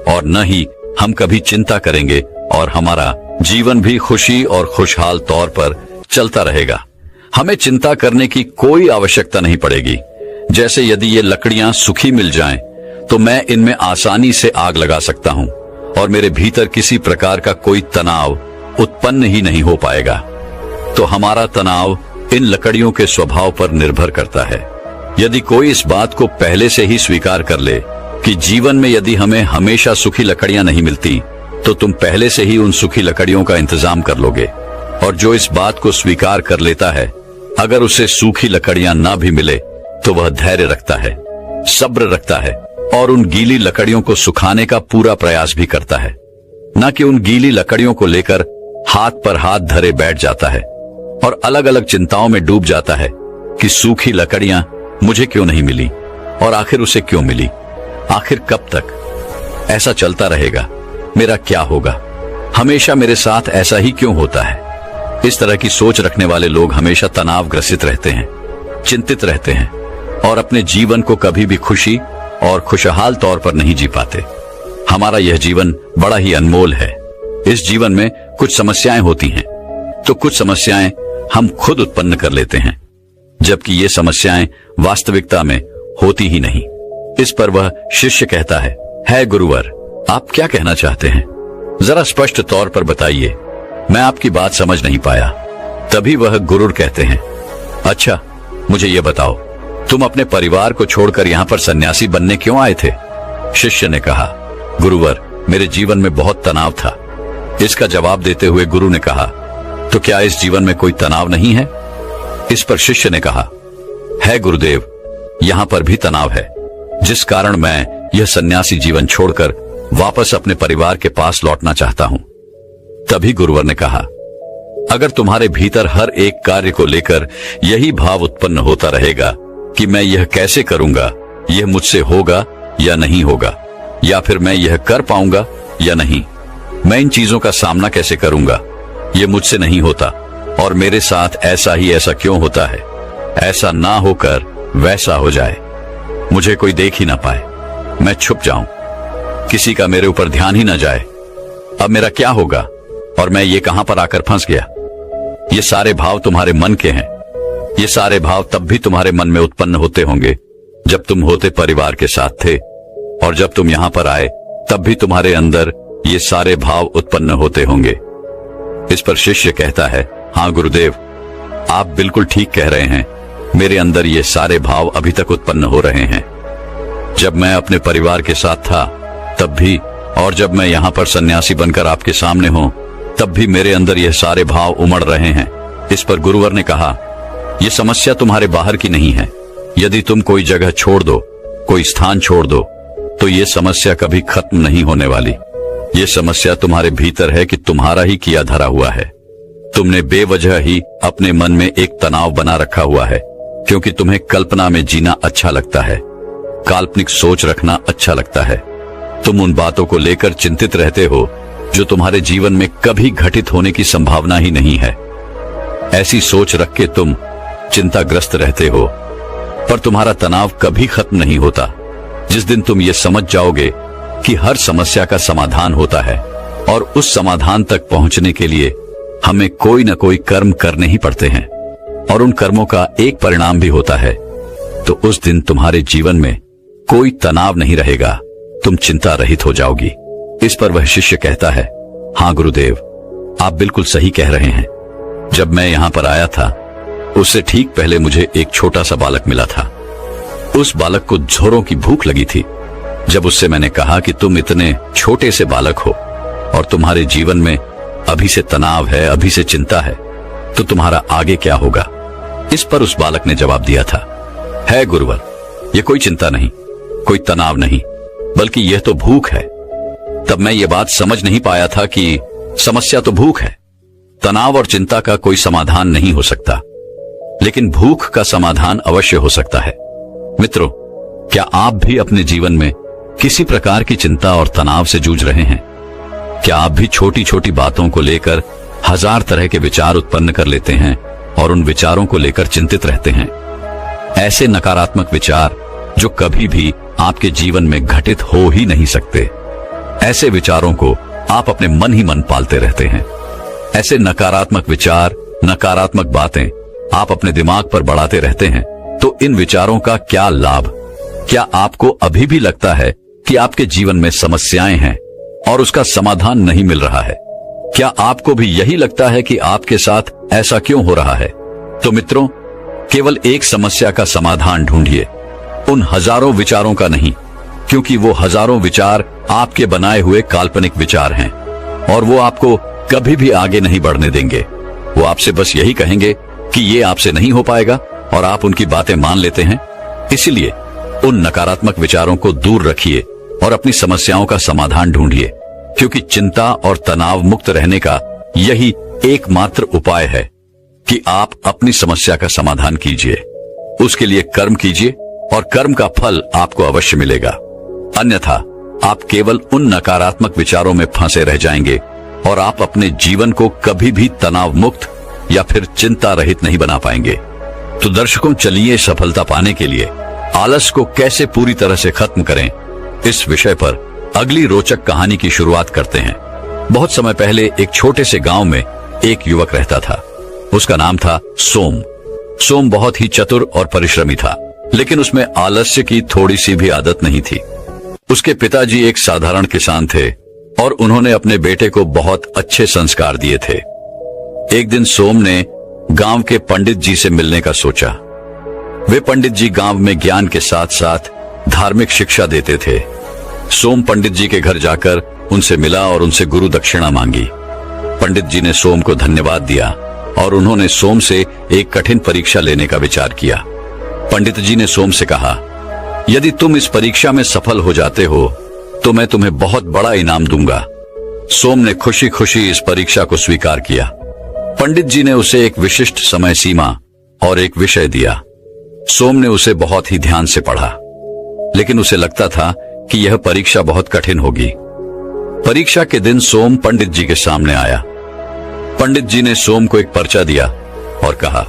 और न ही हम कभी चिंता करेंगे, और हमारा जीवन भी खुशी और खुशहाल तौर पर चलता रहेगा। हमें चिंता करने की कोई आवश्यकता नहीं पड़ेगी। जैसे यदि ये लकड़ियां सूखी मिल जाएं, तो मैं इनमें आसानी से आग लगा सकता हूं और मेरे भीतर किसी प्रकार का कोई तनाव उत्पन्न ही नहीं हो पाएगा। तो हमारा तनाव इन लकड़ियों के स्वभाव पर निर्भर करता है। यदि कोई इस बात को पहले से ही स्वीकार कर ले कि जीवन में यदि हमें हमेशा सूखी लकड़ियां नहीं मिलती, तो तुम पहले से ही उन सूखी लकड़ियों का इंतजाम कर लोगे। और जो इस बात को स्वीकार कर लेता है, अगर उसे सूखी लकड़ियां ना भी मिले तो वह धैर्य रखता है, सब्र रखता है और उन गीली लकड़ियों को सुखाने का पूरा प्रयास भी करता है, न कि उन गीली लकड़ियों को लेकर हाथ पर हाथ धरे बैठ जाता है और अलग अलग चिंताओं में डूब जाता है कि सूखी लकड़ियां मुझे क्यों नहीं मिली और आखिर उसे क्यों मिली, आखिर कब तक ऐसा चलता रहेगा, मेरा क्या होगा, हमेशा मेरे साथ ऐसा ही क्यों होता है। इस तरह की सोच रखने वाले लोग हमेशा तनावग्रसित रहते हैं, चिंतित रहते हैं और अपने जीवन को कभी भी खुशी और खुशहाल तौर पर नहीं जी पाते। हमारा यह जीवन बड़ा ही अनमोल है। इस जीवन में कुछ समस्याएं होती हैं, तो कुछ समस्याएं हम खुद उत्पन्न कर लेते हैं, जबकि ये समस्याएं वास्तविकता में होती ही नहीं। इस पर वह शिष्य कहता है गुरुवर, आप क्या कहना चाहते हैं? जरा स्पष्ट तौर पर बताइए, मैं आपकी बात समझ नहीं पाया। तभी वह गुरुर कहते हैं, अच्छा मुझे यह बताओ, तुम अपने परिवार को छोड़कर यहाँ पर सन्यासी बनने क्यों आए थे? शिष्य ने कहा, गुरुवर, मेरे जीवन में बहुत तनाव था। इसका जवाब देते हुए गुरु ने कहा, तो क्या इस जीवन में कोई तनाव नहीं है? इस पर शिष्य ने कहा, है गुरुदेव, यहाँ पर भी तनाव है, जिस कारण मैं यह सन्यासी जीवन छोड़कर वापस अपने परिवार के पास लौटना चाहता हूं। तभी गुरुवर ने कहा, अगर तुम्हारे भीतर हर एक कार्य को लेकर यही भाव उत्पन्न होता रहेगा कि मैं यह कैसे करूंगा, यह मुझसे होगा या नहीं होगा, या फिर मैं यह कर पाऊंगा या नहीं, मैं इन चीजों का सामना कैसे करूंगा, यह मुझसे नहीं होता और मेरे साथ ऐसा क्यों होता है, ऐसा ना होकर वैसा हो जाए, मुझे कोई देख ही ना पाए, मैं छुप जाऊं, किसी का मेरे ऊपर ध्यान ही ना जाए, अब मेरा क्या होगा और मैं ये कहां पर आकर फंस गया। ये सारे भाव तुम्हारे मन के हैं। ये सारे भाव तब भी तुम्हारे मन में उत्पन्न होते होंगे जब तुम होते परिवार के साथ थे, और जब तुम यहां पर आए तब भी तुम्हारे अंदर ये सारे भाव उत्पन्न होते होंगे। इस पर शिष्य कहता है, हाँ गुरुदेव, आप बिल्कुल ठीक कह रहे हैं, मेरे अंदर ये सारे भाव अभी तक उत्पन्न हो रहे हैं। जब मैं अपने परिवार के साथ था तब भी, और जब मैं यहाँ पर सन्यासी बनकर आपके सामने हूँ तब भी मेरे अंदर ये सारे भाव उमड़ रहे हैं। इस पर गुरुवर ने कहा, यह समस्या तुम्हारे बाहर की नहीं है। यदि तुम कोई जगह छोड़ दो, कोई स्थान छोड़ दो, तो ये समस्या कभी खत्म नहीं होने वाली। ये समस्या तुम्हारे भीतर है कि तुम्हारा ही किया धरा हुआ है। तुमने बेवजह ही अपने मन में एक तनाव बना रखा हुआ है, क्योंकि तुम्हें कल्पना में जीना अच्छा लगता है, काल्पनिक सोच रखना अच्छा लगता है। तुम उन बातों को लेकर चिंतित रहते हो जो तुम्हारे जीवन में कभी घटित होने की संभावना ही नहीं है। ऐसी सोच रख के तुम चिंताग्रस्त रहते हो, पर तुम्हारा तनाव कभी खत्म नहीं होता। जिस दिन तुम ये समझ जाओगे कि हर समस्या का समाधान होता है और उस समाधान तक पहुंचने के लिए हमें कोई न कोई कर्म करने ही पड़ते हैं, और उन कर्मों का एक परिणाम भी होता है, तो उस दिन तुम्हारे जीवन में कोई तनाव नहीं रहेगा, तुम चिंता रहित हो जाओगी। इस पर वह शिष्य कहता है, हाँ गुरुदेव, आप बिल्कुल सही कह रहे हैं। जब मैं यहाँ पर आया था उससे ठीक पहले मुझे एक छोटा सा बालक मिला था। उस बालक को जोरों की भूख लगी थी। जब उससे मैंने कहा कि तुम इतने छोटे से बालक हो और तुम्हारे जीवन में अभी से तनाव है, अभी से चिंता है, तो तुम्हारा आगे क्या होगा? इस पर उस बालक ने जवाब दिया था, है गुरुवर, ये कोई चिंता नहीं, कोई तनाव नहीं, बल्कि यह तो भूख है। तब मैं ये बात समझ नहीं पाया था कि समस्या तो भूख है, तनाव और चिंता का कोई समाधान नहीं हो सकता, लेकिन भूख का समाधान अवश्य हो सकता है। मित्रों, क्या आप भी अपने जीवन में किसी प्रकार की चिंता और तनाव से जूझ रहे हैं? क्या आप भी छोटी छोटी बातों को लेकर हजार तरह के विचार उत्पन्न कर लेते हैं और उन विचारों को लेकर चिंतित रहते हैं? ऐसे नकारात्मक विचार जो कभी भी आपके जीवन में घटित हो ही नहीं सकते, ऐसे विचारों को आप अपने मन ही मन पालते रहते हैं। ऐसे नकारात्मक विचार, नकारात्मक बातें आप अपने दिमाग पर बढ़ाते रहते हैं, तो इन विचारों का क्या लाभ? क्या आपको अभी भी लगता है कि आपके जीवन में समस्याएं हैं और उसका समाधान नहीं मिल रहा है? क्या आपको भी यही लगता है कि आपके साथ ऐसा क्यों हो रहा है? तो मित्रों, केवल एक समस्या का समाधान ढूंढिए, उन हजारों विचारों का नहीं, क्योंकि वो हजारों विचार आपके बनाए हुए काल्पनिक विचार हैं और वो आपको कभी भी आगे नहीं बढ़ने देंगे। वो आपसे बस यही कहेंगे कि ये आपसे नहीं हो पाएगा और आप उनकी बातें मान लेते हैं। इसीलिए उन नकारात्मक विचारों को दूर रखिए और अपनी समस्याओं का समाधान ढूंढिए, क्योंकि चिंता और तनाव मुक्त रहने का यही एकमात्र उपाय है कि आप अपनी समस्या का समाधान कीजिए। उसके लिए कर्म कीजिए और कर्म का फल आपको अवश्य मिलेगा। अन्यथा आप केवल उन नकारात्मक विचारों में फंसे रह जाएंगे और आप अपने जीवन को कभी भी तनाव मुक्त या फिर चिंता रहित नहीं बना पाएंगे। तो दर्शकों, चलिए सफलता पाने के लिए आलस को कैसे पूरी तरह से खत्म करें, इस विषय पर अगली रोचक कहानी की शुरुआत करते हैं। बहुत समय पहले एक छोटे से गांव में एक युवक रहता था। उसका नाम था सोम। सोम बहुत ही चतुर और परिश्रमी था। लेकिन उसमें आलस्य की थोड़ी सी भी आदत नहीं थी। उसके पिताजी एक साधारण किसान थे और उन्होंने अपने बेटे को बहुत अच्छे संस्कार दिए थे। एक दिन सोम ने गांव के पंडित जी से मिलने का सोचा। वे पंडित जी गांव में ज्ञान के साथ साथ धार्मिक शिक्षा देते थे। सोम पंडित जी के घर जाकर उनसे मिला और उनसे गुरु दक्षिणा मांगी। पंडित जी ने सोम को धन्यवाद दिया और उन्होंने सोम से एक कठिन परीक्षा लेने का विचार किया। पंडित जी ने सोम से कहा, यदि तुम इस परीक्षा में सफल हो जाते हो तो मैं तुम्हें बहुत बड़ा इनाम दूंगा। सोम ने खुशी खुशी इस परीक्षा को स्वीकार किया। पंडित जी ने उसे एक विशिष्ट समय सीमा और एक विषय दिया। सोम ने उसे बहुत ही ध्यान से पढ़ा, लेकिन उसे लगता था कि यह परीक्षा बहुत कठिन होगी। परीक्षा के दिन सोम पंडित जी के सामने आया। पंडित जी ने सोम को एक पर्चा दिया और कहा,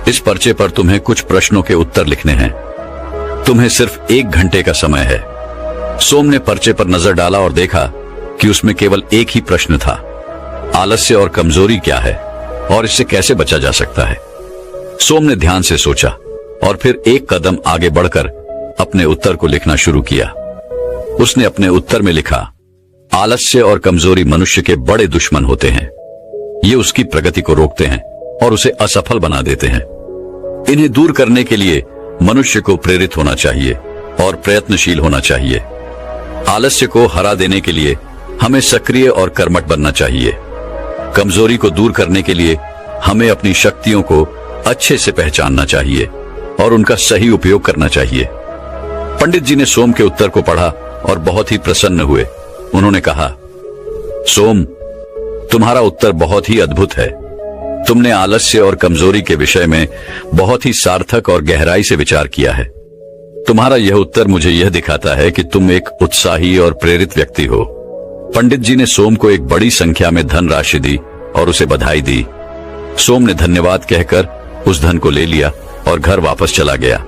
इस पर्चे पर तुम्हें कुछ प्रश्नों के उत्तर लिखने हैं। तुम्हें सिर्फ 1 घंटे का समय है। सोम ने पर्चे पर नजर डाला और देखा कि उसमें केवल एक ही प्रश्न था, आलस्य और कमजोरी क्या है और इससे कैसे बचा जा सकता है। सोम ने ध्यान से सोचा और फिर एक कदम आगे बढ़कर अपने उत्तर को लिखना शुरू किया। उसने अपने उत्तर में लिखा, आलस्य और कमजोरी मनुष्य के बड़े दुश्मन होते हैं। ये उसकी प्रगति को रोकते हैं और उसे असफल बना देते हैं। इन्हें दूर करने के लिए मनुष्य को प्रेरित होना चाहिए और प्रयत्नशील होना चाहिए। आलस्य को हरा देने के लिए हमें सक्रिय और कर्मठ बनना चाहिए। कमजोरी को दूर करने के लिए हमें अपनी शक्तियों को अच्छे से पहचानना चाहिए और उनका सही उपयोग करना चाहिए। पंडित जी ने सोम के उत्तर को पढ़ा और बहुत ही प्रसन्न हुए। उन्होंने कहा, सोम, तुम्हारा उत्तर बहुत ही अद्भुत है। तुमने आलस्य और कमजोरी के विषय में बहुत ही सार्थक और गहराई से विचार किया है। तुम्हारा यह उत्तर मुझे यह दिखाता है कि तुम एक उत्साही और प्रेरित व्यक्ति हो। पंडित जी ने सोम को एक बड़ी संख्या में धनराशि दी और उसे बधाई दी। सोम ने धन्यवाद कहकर उस धन को ले लिया और घर वापस चला गया।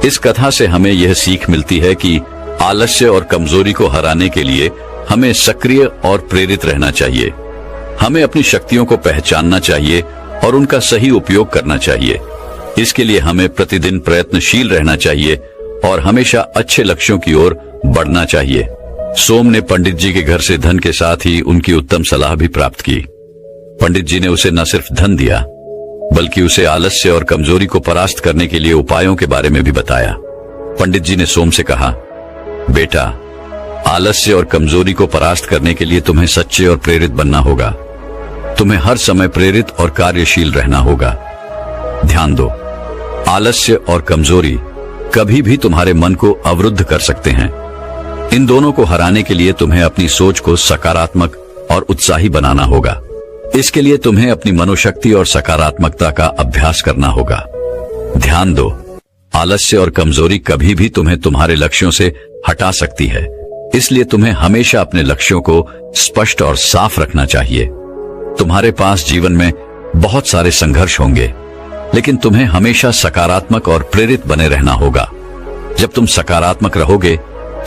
इस कथा से हमें यह सीख मिलती है कि आलस्य और कमजोरी को हराने के लिए हमें सक्रिय और प्रेरित रहना चाहिए। हमें अपनी शक्तियों को पहचानना चाहिए और उनका सही उपयोग करना चाहिए। इसके लिए हमें प्रतिदिन प्रयत्नशील रहना चाहिए और हमेशा अच्छे लक्ष्यों की ओर बढ़ना चाहिए। सोम ने पंडित जी के घर से धन के साथ ही उनकी उत्तम सलाह भी प्राप्त की। पंडित जी ने उसे न सिर्फ धन दिया, बल्कि उसे आलस्य और कमजोरी को परास्त करने के लिए उपायों के बारे में भी बताया। पंडित जी ने सोम से कहा, बेटा, आलस्य और कमजोरी को परास्त करने के लिए तुम्हें सच्चे और प्रेरित बनना होगा। तुम्हें हर समय प्रेरित और कार्यशील रहना होगा। ध्यान दो, आलस्य और कमजोरी कभी भी तुम्हारे मन को अवरुद्ध कर सकते हैं। इन दोनों को हराने के लिए तुम्हें अपनी सोच को सकारात्मक और उत्साही बनाना होगा। इसके लिए तुम्हें अपनी मनोशक्ति और सकारात्मकता का अभ्यास करना होगा। ध्यान दो, आलस्य और कमजोरी कभी भी तुम्हें तुम्हारे लक्ष्यों से हटा सकती है। इसलिए तुम्हें हमेशा अपने लक्ष्यों को स्पष्ट और साफ रखना चाहिए। तुम्हारे पास जीवन में बहुत सारे संघर्ष होंगे, लेकिन तुम्हें हमेशा सकारात्मक और प्रेरित बने रहना होगा। जब तुम सकारात्मक रहोगे,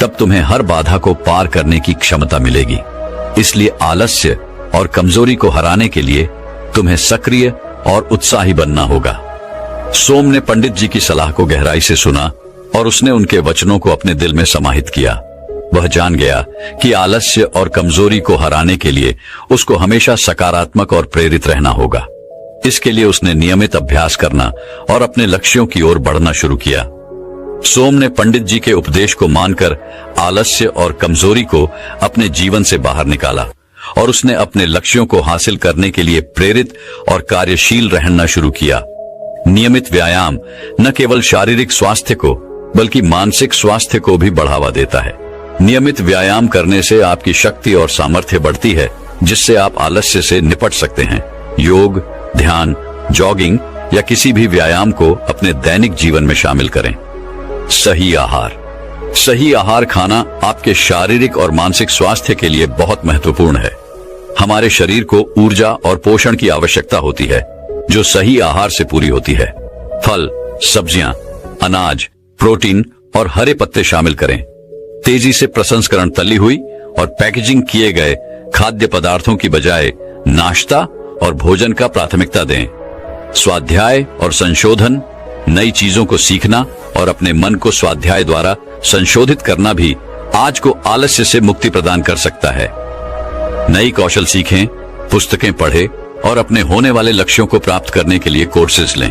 तब तुम्हें हर बाधा को पार करने की क्षमता मिलेगी। इसलिए आलस्य और कमजोरी को हराने के लिए तुम्हें सक्रिय और उत्साही बनना होगा। सोम ने पंडित जी की सलाह को गहराई से सुना और उसने उनके वचनों को अपने दिल में समाहित किया। वह जान गया कि आलस्य और कमजोरी को हराने के लिए उसको हमेशा सकारात्मक और प्रेरित रहना होगा। इसके लिए उसने नियमित अभ्यास करना और अपने लक्ष्यों की ओर बढ़ना शुरू किया। सोम ने पंडित जी के उपदेश को मानकर आलस्य और कमजोरी को अपने जीवन से बाहर निकाला और उसने अपने लक्ष्यों को हासिल करने के लिए प्रेरित और कार्यशील रहना शुरू किया। नियमित व्यायाम न केवल शारीरिक स्वास्थ्य को बल्कि मानसिक स्वास्थ्य को भी बढ़ावा देता है। नियमित व्यायाम करने से आपकी शक्ति और सामर्थ्य बढ़ती है, जिससे आप आलस्य से निपट सकते हैं। योग, ध्यान, जॉगिंग या किसी भी व्यायाम को अपने दैनिक जीवन में शामिल करें। सही आहार खाना आपके शारीरिक और मानसिक स्वास्थ्य के लिए बहुत महत्वपूर्ण है। हमारे शरीर को ऊर्जा और पोषण की आवश्यकता होती है, जो सही आहार से पूरी होती है। फल, सब्जियां, अनाज, प्रोटीन और हरे पत्ते शामिल करें। तेजी से प्रसंस्करण, तली हुई और पैकेजिंग किए गए खाद्य पदार्थों की बजाय नाश्ता और भोजन का प्राथमिकता दें। स्वाध्याय और संशोधन नई चीजों को सीखना और अपने मन को स्वाध्याय द्वारा संशोधित करना भी आज को आलस्य से मुक्ति प्रदान कर सकता है। नई कौशल सीखें, पुस्तकें पढ़ें और अपने होने वाले लक्ष्यों को प्राप्त करने के लिए कोर्सेज लें।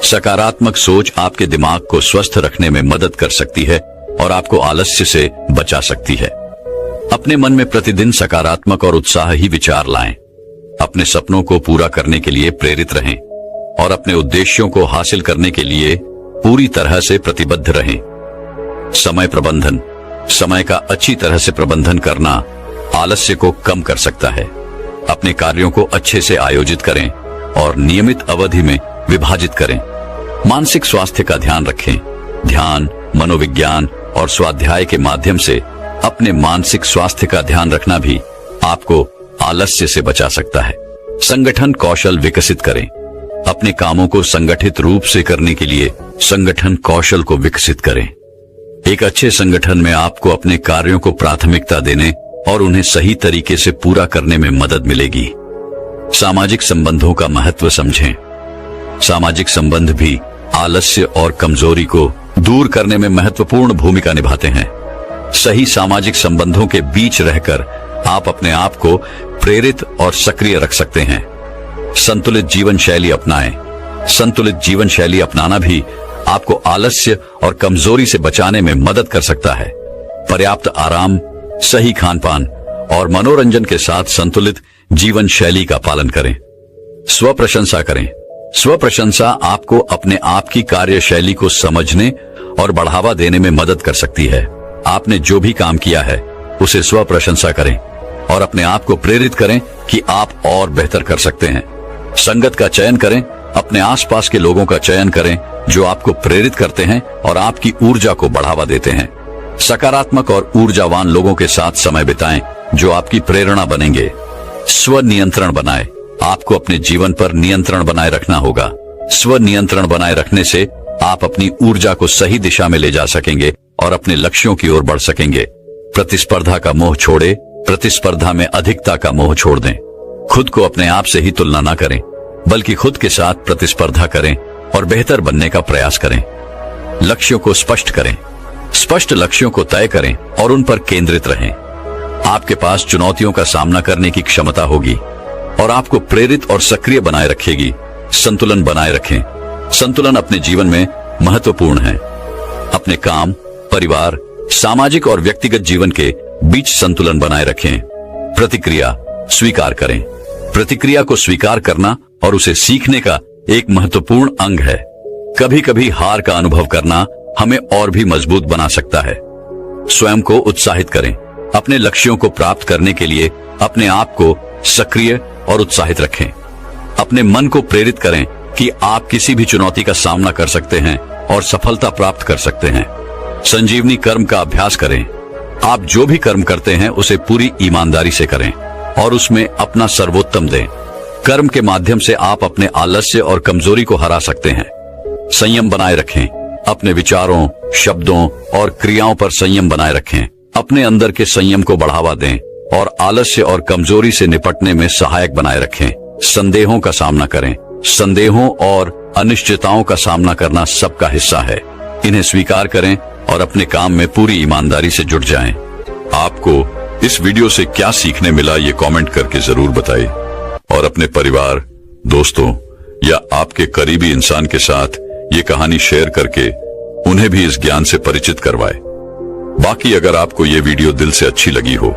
सकारात्मक सोच आपके दिमाग को स्वस्थ रखने में मदद कर सकती है और आपको आलस्य से बचा सकती है। अपने मन में प्रतिदिन सकारात्मक और उत्साही विचार लाएं। अपने सपनों को पूरा करने के लिए प्रेरित रहें और अपने उद्देश्यों को हासिल करने के लिए पूरी तरह से प्रतिबद्ध रहें। समय प्रबंधन, समय का अच्छी तरह से प्रबंधन करना आलस्य को कम कर सकता है। अपने कार्यों को अच्छे से आयोजित करें और नियमित अवधि में विभाजित करें। मानसिक स्वास्थ्य का ध्यान रखें। ध्यान, मनोविज्ञान और स्वाध्याय के माध्यम से अपने मानसिक स्वास्थ्य का ध्यान रखना भी आपको आलस्य से बचा सकता है। संगठन कौशल विकसित करें। अपने कामों को संगठित रूप से करने के लिए संगठन कौशल को विकसित करें। एक अच्छे संगठन में आपको अपने कार्यों को प्राथमिकता देने और उन्हें सही तरीके से पूरा करने में मदद मिलेगी। सामाजिक संबंधों का महत्व समझें। सामाजिक संबंध भी आलस्य और कमजोरी को दूर करने में महत्वपूर्ण भूमिका निभाते हैं। सही सामाजिक संबंधों के बीच रहकर आप अपने आप को प्रेरित और सक्रिय रख सकते हैं। संतुलित जीवन शैली अपनाएं। संतुलित जीवन शैली अपनाना भी आपको आलस्य और कमजोरी से बचाने में मदद कर सकता है। पर्याप्त आराम, सही खानपान और मनोरंजन के साथ संतुलित जीवन शैली का पालन करें। स्व प्रशंसा करें। स्व प्रशंसा आपको अपने आप की कार्यशैली को समझने और बढ़ावा देने में मदद कर सकती है। आपने जो भी काम किया है उसे स्व प्रशंसा करें और अपने आप को प्रेरित करें कि आप और बेहतर कर सकते हैं। संगत का चयन करें। अपने आसपास के लोगों का चयन करें जो आपको प्रेरित करते हैं और आपकी ऊर्जा को बढ़ावा देते हैं। सकारात्मक और ऊर्जावान लोगों के साथ समय बिताएं जो आपकी प्रेरणा बनेंगे। स्व नियंत्रण बनाएं। आपको अपने जीवन पर नियंत्रण बनाए रखना होगा। स्व नियंत्रण बनाए रखने से आप अपनी ऊर्जा को सही दिशा में ले जा सकेंगे और अपने लक्ष्यों की ओर बढ़ सकेंगे। प्रतिस्पर्धा का मोह छोड़े। प्रतिस्पर्धा में अधिकता का मोह छोड़ दें। खुद को अपने आप से ही तुलना न करें, बल्कि खुद के साथ प्रतिस्पर्धा करें और बेहतर बनने का प्रयास करें। लक्ष्यों को स्पष्ट करें। स्पष्ट लक्ष्यों को तय करें और उन पर केंद्रित रहें। आपके पास चुनौतियों का सामना करने की क्षमता होगी और आपको प्रेरित और सक्रिय बनाए रखेगी। संतुलन बनाए रखें। संतुलन अपने जीवन में महत्वपूर्ण है। अपने काम, परिवार, सामाजिक और व्यक्तिगत जीवन के बीच संतुलन बनाए रखें। प्रतिक्रिया स्वीकार करें। प्रतिक्रिया को स्वीकार करना और उसे सीखने का एक महत्वपूर्ण अंग है। कभी कभी हार का अनुभव करना हमें और भी मजबूत बना सकता है। स्वयं को उत्साहित करें। अपने लक्ष्यों को प्राप्त करने के लिए अपने आप को सक्रिय और उत्साहित रखें। अपने मन को प्रेरित करें कि आप किसी भी चुनौती का सामना कर सकते हैं और सफलता प्राप्त कर सकते हैं। संजीवनी कर्म का अभ्यास करें। आप जो भी कर्म करते हैं उसे पूरी ईमानदारी से करें और उसमें अपना सर्वोत्तम दें। कर्म के माध्यम से आप अपने आलस्य और कमजोरी को हरा सकते हैं। संयम बनाए रखें। अपने विचारों, शब्दों और क्रियाओं पर संयम बनाए रखें। अपने अंदर के संयम को बढ़ावा दें और आलस्य और कमजोरी से निपटने में सहायक बनाए रखें। संदेहों का सामना करें। संदेहों और अनिश्चितताओं का सामना करना सबका हिस्सा है। इन्हें स्वीकार करें और अपने काम में पूरी ईमानदारी से जुट जाएं। आपको इस वीडियो से क्या सीखने मिला ये कमेंट करके जरूर बताइए और अपने परिवार, दोस्तों या आपके करीबी इंसान के साथ ये कहानी शेयर करके उन्हें भी इस ज्ञान से परिचित करवाएं। बाकी अगर आपको ये वीडियो दिल से अच्छी लगी हो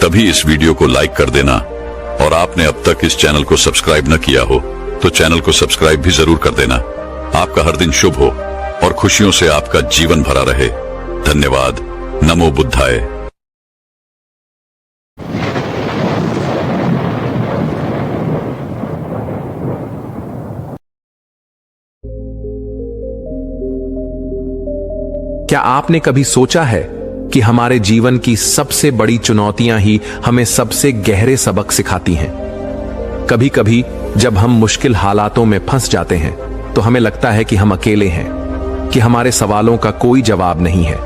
तभी इस वीडियो को लाइक कर देना और आपने अब तक इस चैनल को सब्सक्राइब न किया हो तो चैनल को सब्सक्राइब भी जरूर कर देना। आपका हर दिन शुभ हो और खुशियों से आपका जीवन भरा रहे। धन्यवाद। नमो बुद्धाय।
क्या आपने कभी सोचा है कि हमारे जीवन की सबसे बड़ी चुनौतियां ही हमें सबसे गहरे सबक सिखाती हैं? कभी कभी जब हम मुश्किल हालातों में फंस जाते हैं तो हमें लगता है कि हम अकेले हैं, कि हमारे सवालों का कोई जवाब नहीं है।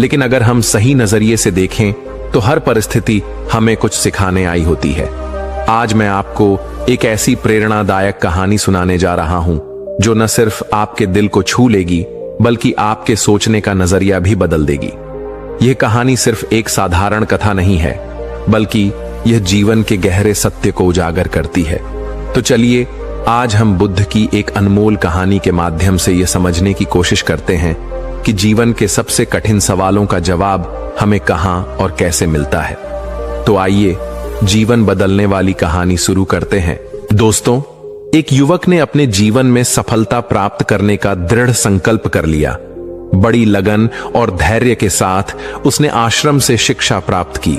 लेकिन अगर हम सही नजरिए से देखें तो हर परिस्थिति हमें कुछ सिखाने आई होती है। आज मैं आपको एक ऐसी प्रेरणादायक कहानी सुनाने जा रहा हूं जो न सिर्फ आपके दिल को छू लेगी बल्कि आपके सोचने का नजरिया भी बदल देगी। यह कहानी सिर्फ एक साधारण कथा नहीं है, बल्कि यह जीवन के गहरे सत्य को उजागर करती है। तो चलिए आज हम बुद्ध की एक अनमोल कहानी के माध्यम से यह समझने की कोशिश करते हैं कि जीवन के सबसे कठिन सवालों का जवाब हमें कहां और कैसे मिलता है। तो आइए जीवन बदलने वाली कहानी शुरू करते हैं। दोस्तों, एक युवक ने अपने जीवन में सफलता प्राप्त करने का दृढ़ संकल्प कर लिया। बड़ी लगन और धैर्य के साथ उसने आश्रम से शिक्षा प्राप्त की।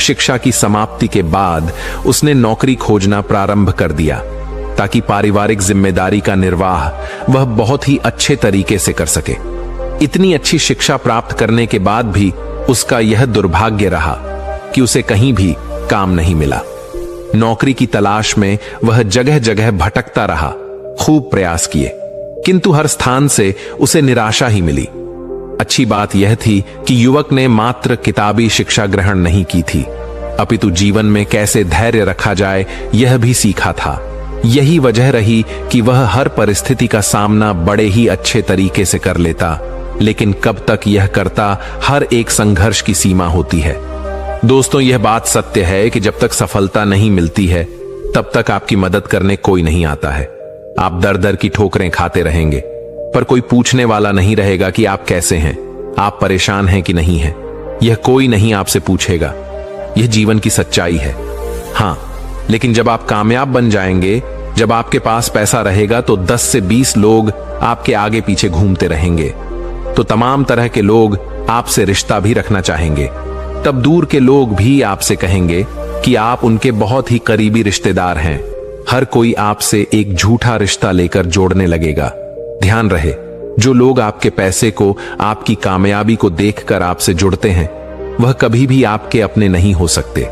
शिक्षा की समाप्ति के बाद उसने नौकरी खोजना प्रारंभ कर दिया ताकि पारिवारिक जिम्मेदारी का निर्वाह वह बहुत ही अच्छे तरीके से कर सके। इतनी अच्छी शिक्षा प्राप्त करने के बाद भी उसका यह दुर्भाग्य रहा कि उसे कहीं भी काम नहीं मिला। नौकरी की तलाश में वह जगह जगह भटकता रहा, खूब प्रयास किए, किंतु हर स्थान से उसे निराशा ही मिली। अच्छी बात यह थी कि युवक ने मात्र किताबी शिक्षा ग्रहण नहीं की थी, अपितु जीवन में कैसे धैर्य रखा जाए यह भी सीखा था। यही वजह रही कि वह हर परिस्थिति का सामना बड़े ही अच्छे तरीके से कर लेता। लेकिन कब तक यह करता, हर एक संघर्ष की सीमा होती है। दोस्तों, यह बात सत्य है कि जब तक सफलता नहीं मिलती है तब तक आपकी मदद करने कोई नहीं आता है। आप दर दर की ठोकरें खाते रहेंगे, पर कोई पूछने वाला नहीं रहेगा कि आप कैसे हैं, आप परेशान हैं कि नहीं हैं। यह कोई नहीं आपसे पूछेगा। यह जीवन की सच्चाई है। हां, लेकिन जब आप कामयाब बन जाएंगे, जब आपके पास पैसा रहेगा, तो 10 से 20 लोग आपके आगे पीछे घूमते रहेंगे। तो तमाम तरह के लोग आपसे रिश्ता भी रखना चाहेंगे। तब दूर के लोग भी आपसे कहेंगे कि आप उनके बहुत ही करीबी रिश्तेदार हैं। हर कोई आपसे एक झूठा रिश्ता लेकर जोड़ने लगेगा। ध्यान रहे, जो लोग आपके पैसे को, आपकी कामयाबी को देखकर आपसे जुड़ते हैं, वह कभी भी आपके अपने नहीं हो सकते।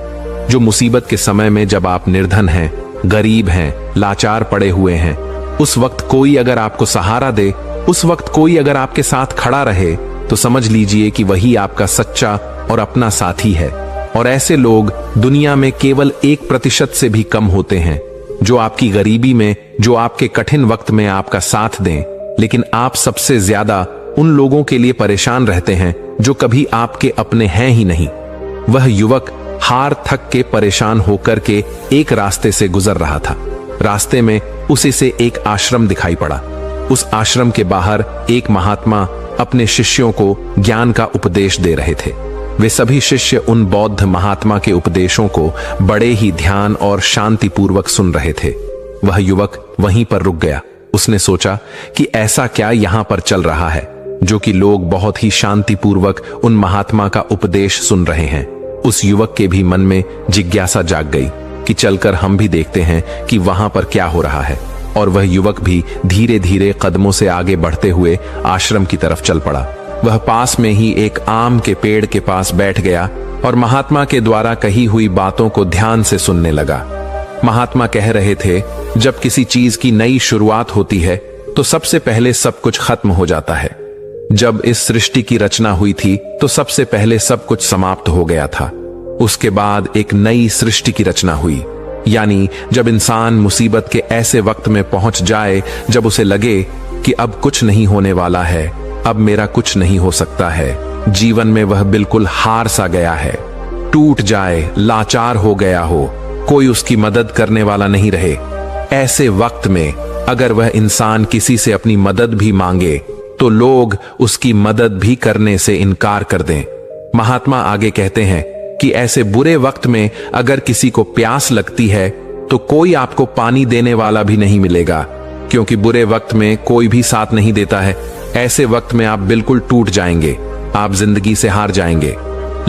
जो मुसीबत के समय में जब आप निर्धन हैं, गरीब हैं, लाचार पड़े हुए हैं, उस वक्त कोई अगर आपको सहारा दे, उस वक्त कोई अगर आपके साथ खड़ा रहे, तो समझ लीजिए कि वही आपका सच्चा और अपना साथी है। और ऐसे लोग दुनिया में केवल 1% से भी कम होते हैं, जो आपकी गरीबी में, जो आपके कठिन वक्त में आपका साथ दें। लेकिन आप सबसे ज्यादा उन लोगों के लिए परेशान रहते हैं जो कभी आपके अपने हैं ही नहीं। वह युवक हार थक के परेशान होकर के एक रास्ते से गुजर रहा था। रास्ते में उसे से एक आश्रम दिखाई पड़ा। उस आश्रम के बाहर एक महात्मा अपने शिष्यों को ज्ञान का उपदेश दे रहे थे। वे सभी शिष्य उन बौद्ध महात्मा के उपदेशों को बड़े ही ध्यान और शांतिपूर्वक सुन रहे थे। वह युवक वहीं पर रुक गया। उसने सोचा कि ऐसा क्या यहां पर चल रहा है जो कि लोग बहुत ही शांतिपूर्वक उन महात्मा का उपदेश सुन रहे हैं। उस युवक के भी मन में जिज्ञासा जाग गई कि चलकर हम भी देखते हैं कि वहां पर क्या हो रहा है। और वह युवक भी धीरे धीरे कदमों से आगे बढ़ते हुए आश्रम की तरफ चल पड़ा। वह पास में ही एक आम के पेड़ के पास बैठ गया और महात्मा के द्वारा कही हुई बातों को ध्यान से सुनने लगा। महात्मा कह रहे थे, जब किसी चीज की नई शुरुआत होती है तो सबसे पहले सब कुछ खत्म हो जाता है। जब इस सृष्टि की रचना हुई थी तो सबसे पहले सब कुछ समाप्त हो गया था। उसके बाद एक नई सृष्टि की रचना हुई। यानी जब इंसान मुसीबत के ऐसे वक्त में पहुंच जाए जब उसे लगे कि अब कुछ नहीं होने वाला है, अब मेरा कुछ नहीं हो सकता है, जीवन में वह बिल्कुल हार सा गया है, टूट जाए, लाचार हो गया हो, कोई उसकी मदद करने वाला नहीं रहे, ऐसे वक्त में अगर वह इंसान किसी से अपनी मदद भी मांगे तो लोग उसकी मदद भी करने से इनकार कर दें। महात्मा आगे कहते हैं कि ऐसे बुरे वक्त में अगर किसी को प्यास लगती है तो कोई आपको पानी देने वाला भी नहीं मिलेगा, क्योंकि बुरे वक्त में कोई भी साथ नहीं देता है। ऐसे वक्त में आप बिल्कुल टूट जाएंगे, आप जिंदगी से हार जाएंगे।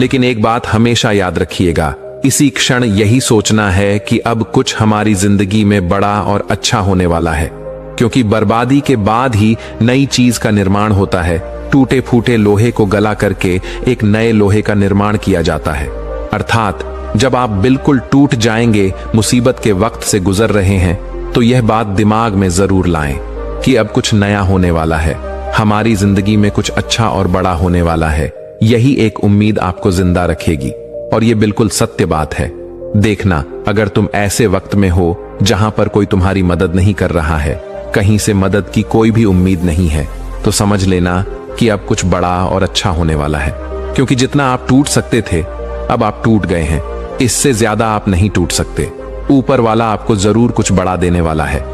लेकिन एक बात हमेशा याद रखिएगा, इसी क्षण यही सोचना है कि अब कुछ हमारी जिंदगी में बड़ा और अच्छा होने वाला है, क्योंकि बर्बादी के बाद ही नई चीज का निर्माण होता है। टूटे फूटे लोहे को गला करके एक नए लोहे का निर्माण किया जाता है। अर्थात जब आप बिल्कुल टूट जाएंगे, मुसीबत के वक्त से गुजर रहे हैं, तो यह बात दिमाग में जरूर लाएं कि अब कुछ नया होने वाला है, हमारी जिंदगी में कुछ अच्छा और बड़ा होने वाला है। यही एक उम्मीद आपको जिंदा रखेगी और यह बिल्कुल सत्य बात है। देखना, अगर तुम ऐसे वक्त में हो जहां पर कोई तुम्हारी मदद नहीं कर रहा है, कहीं से मदद की कोई भी उम्मीद नहीं है, तो समझ लेना कि अब कुछ बड़ा और अच्छा होने वाला है। क्योंकि जितना आप टूट सकते थे, अब आप टूट गए हैं। इससे ज्यादा आप नहीं टूट सकते। ऊपर वाला आपको जरूर कुछ बड़ा देने वाला है।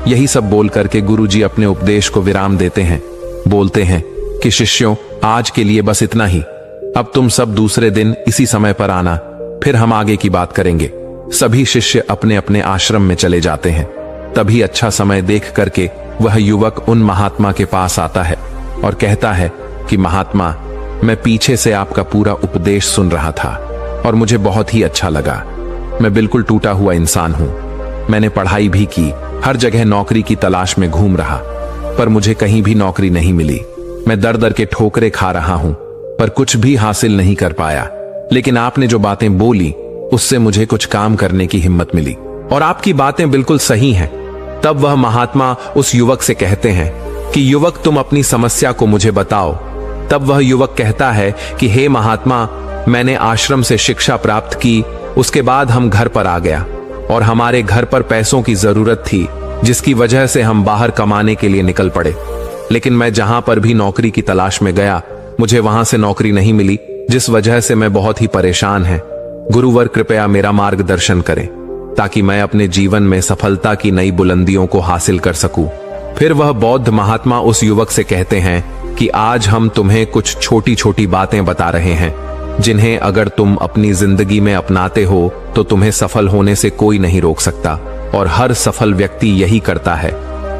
यही सब बोल करके गुरुजी अपने उपदेश को विराम देते हैं। बोलते हैं कि शिष्यों, आज के लिए बस इतना ही। अब तुम सब दूसरे दिन इसी समय पर आना, फिर हम आगे की बात करेंगे। सभी शिष्य अपने अपने आश्रम में चले जाते हैं। तभी अच्छा समय देख करके वह युवक उन महात्मा के पास आता है और कहता है कि महात्मा, मैं पीछे से आपका पूरा उपदेश सुन रहा था और मुझे बहुत ही अच्छा लगा। मैं बिल्कुल टूटा हुआ इंसान हूं। मैंने पढ़ाई भी की, हर जगह नौकरी की तलाश में घूम रहा, पर मुझे कहीं भी नौकरी नहीं मिली। मैं दर दर के ठोकरे खा रहा हूं, पर कुछ भी हासिल नहीं कर पाया। लेकिन आपने जो बातें बोली, उससे मुझे कुछ काम करने की हिम्मत मिली और आपकी बातें बिल्कुल सही हैं। तब वह महात्मा उस युवक से कहते हैं कि युवक, तुम अपनी समस्या को मुझे बताओ। तब वह युवक कहता है कि हे महात्मा, मैंने आश्रम से शिक्षा प्राप्त की, उसके बाद हम घर पर आ गया और हमारे घर पर पैसों की जरूरत थी, जिसकी वजह से हम बाहर कमाने के लिए निकल पड़े। लेकिन मैं जहां पर भी नौकरी की तलाश में गया, मुझे वहां से नौकरी नहीं मिली, जिस वजह से मैं बहुत ही परेशान है। गुरुवर, कृपया मेरा मार्गदर्शन करें ताकि मैं अपने जीवन में सफलता की नई बुलंदियों को हासिल कर सकूं। फिर वह बौद्ध महात्मा उस युवक से कहते हैं कि आज हम तुम्हें कुछ छोटी छोटी बातें बता रहे हैं, जिन्हें अगर तुम अपनी जिंदगी में अपनाते हो तो तुम्हें सफल होने से कोई नहीं रोक सकता, और हर सफल व्यक्ति यही करता है।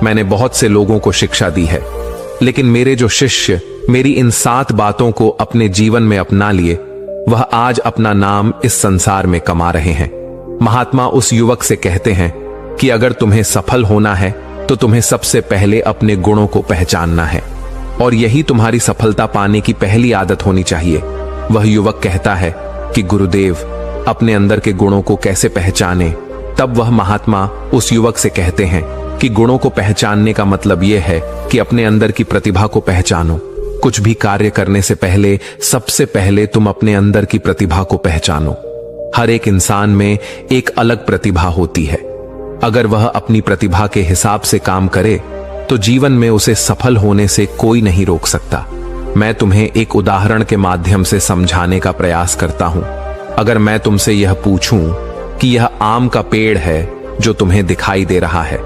मैंने बहुत से लोगों को शिक्षा दी है, लेकिन मेरे जो शिष्य मेरी इन 7 बातों को अपने जीवन में अपना लिए, वह आज अपना नाम इस संसार में कमा रहे हैं। महात्मा उस युवक से कहते हैं कि अगर तुम्हें सफल होना है तो तुम्हें सबसे पहले अपने गुणों को पहचानना है, और यही तुम्हारी सफलता पाने की पहली आदत होनी चाहिए। वह युवक कहता है कि गुरुदेव, अपने अंदर के गुणों को कैसे पहचाने? तब वह महात्मा उस युवक से कहते हैं कि गुणों को पहचानने का मतलब यह है कि अपने अंदर की प्रतिभा को पहचानो। कुछ भी कार्य करने से पहले सबसे पहले तुम अपने अंदर की प्रतिभा को पहचानो। हर एक इंसान में एक अलग प्रतिभा होती है। अगर वह अपनी प्रतिभा के हिसाब से काम करे तो जीवन में उसे सफल होने से कोई नहीं रोक सकता। मैं तुम्हें एक उदाहरण के माध्यम से समझाने का प्रयास करता हूं। अगर मैं तुमसे यह पूछूं कि यह आम का पेड़ है जो तुम्हें दिखाई दे रहा है,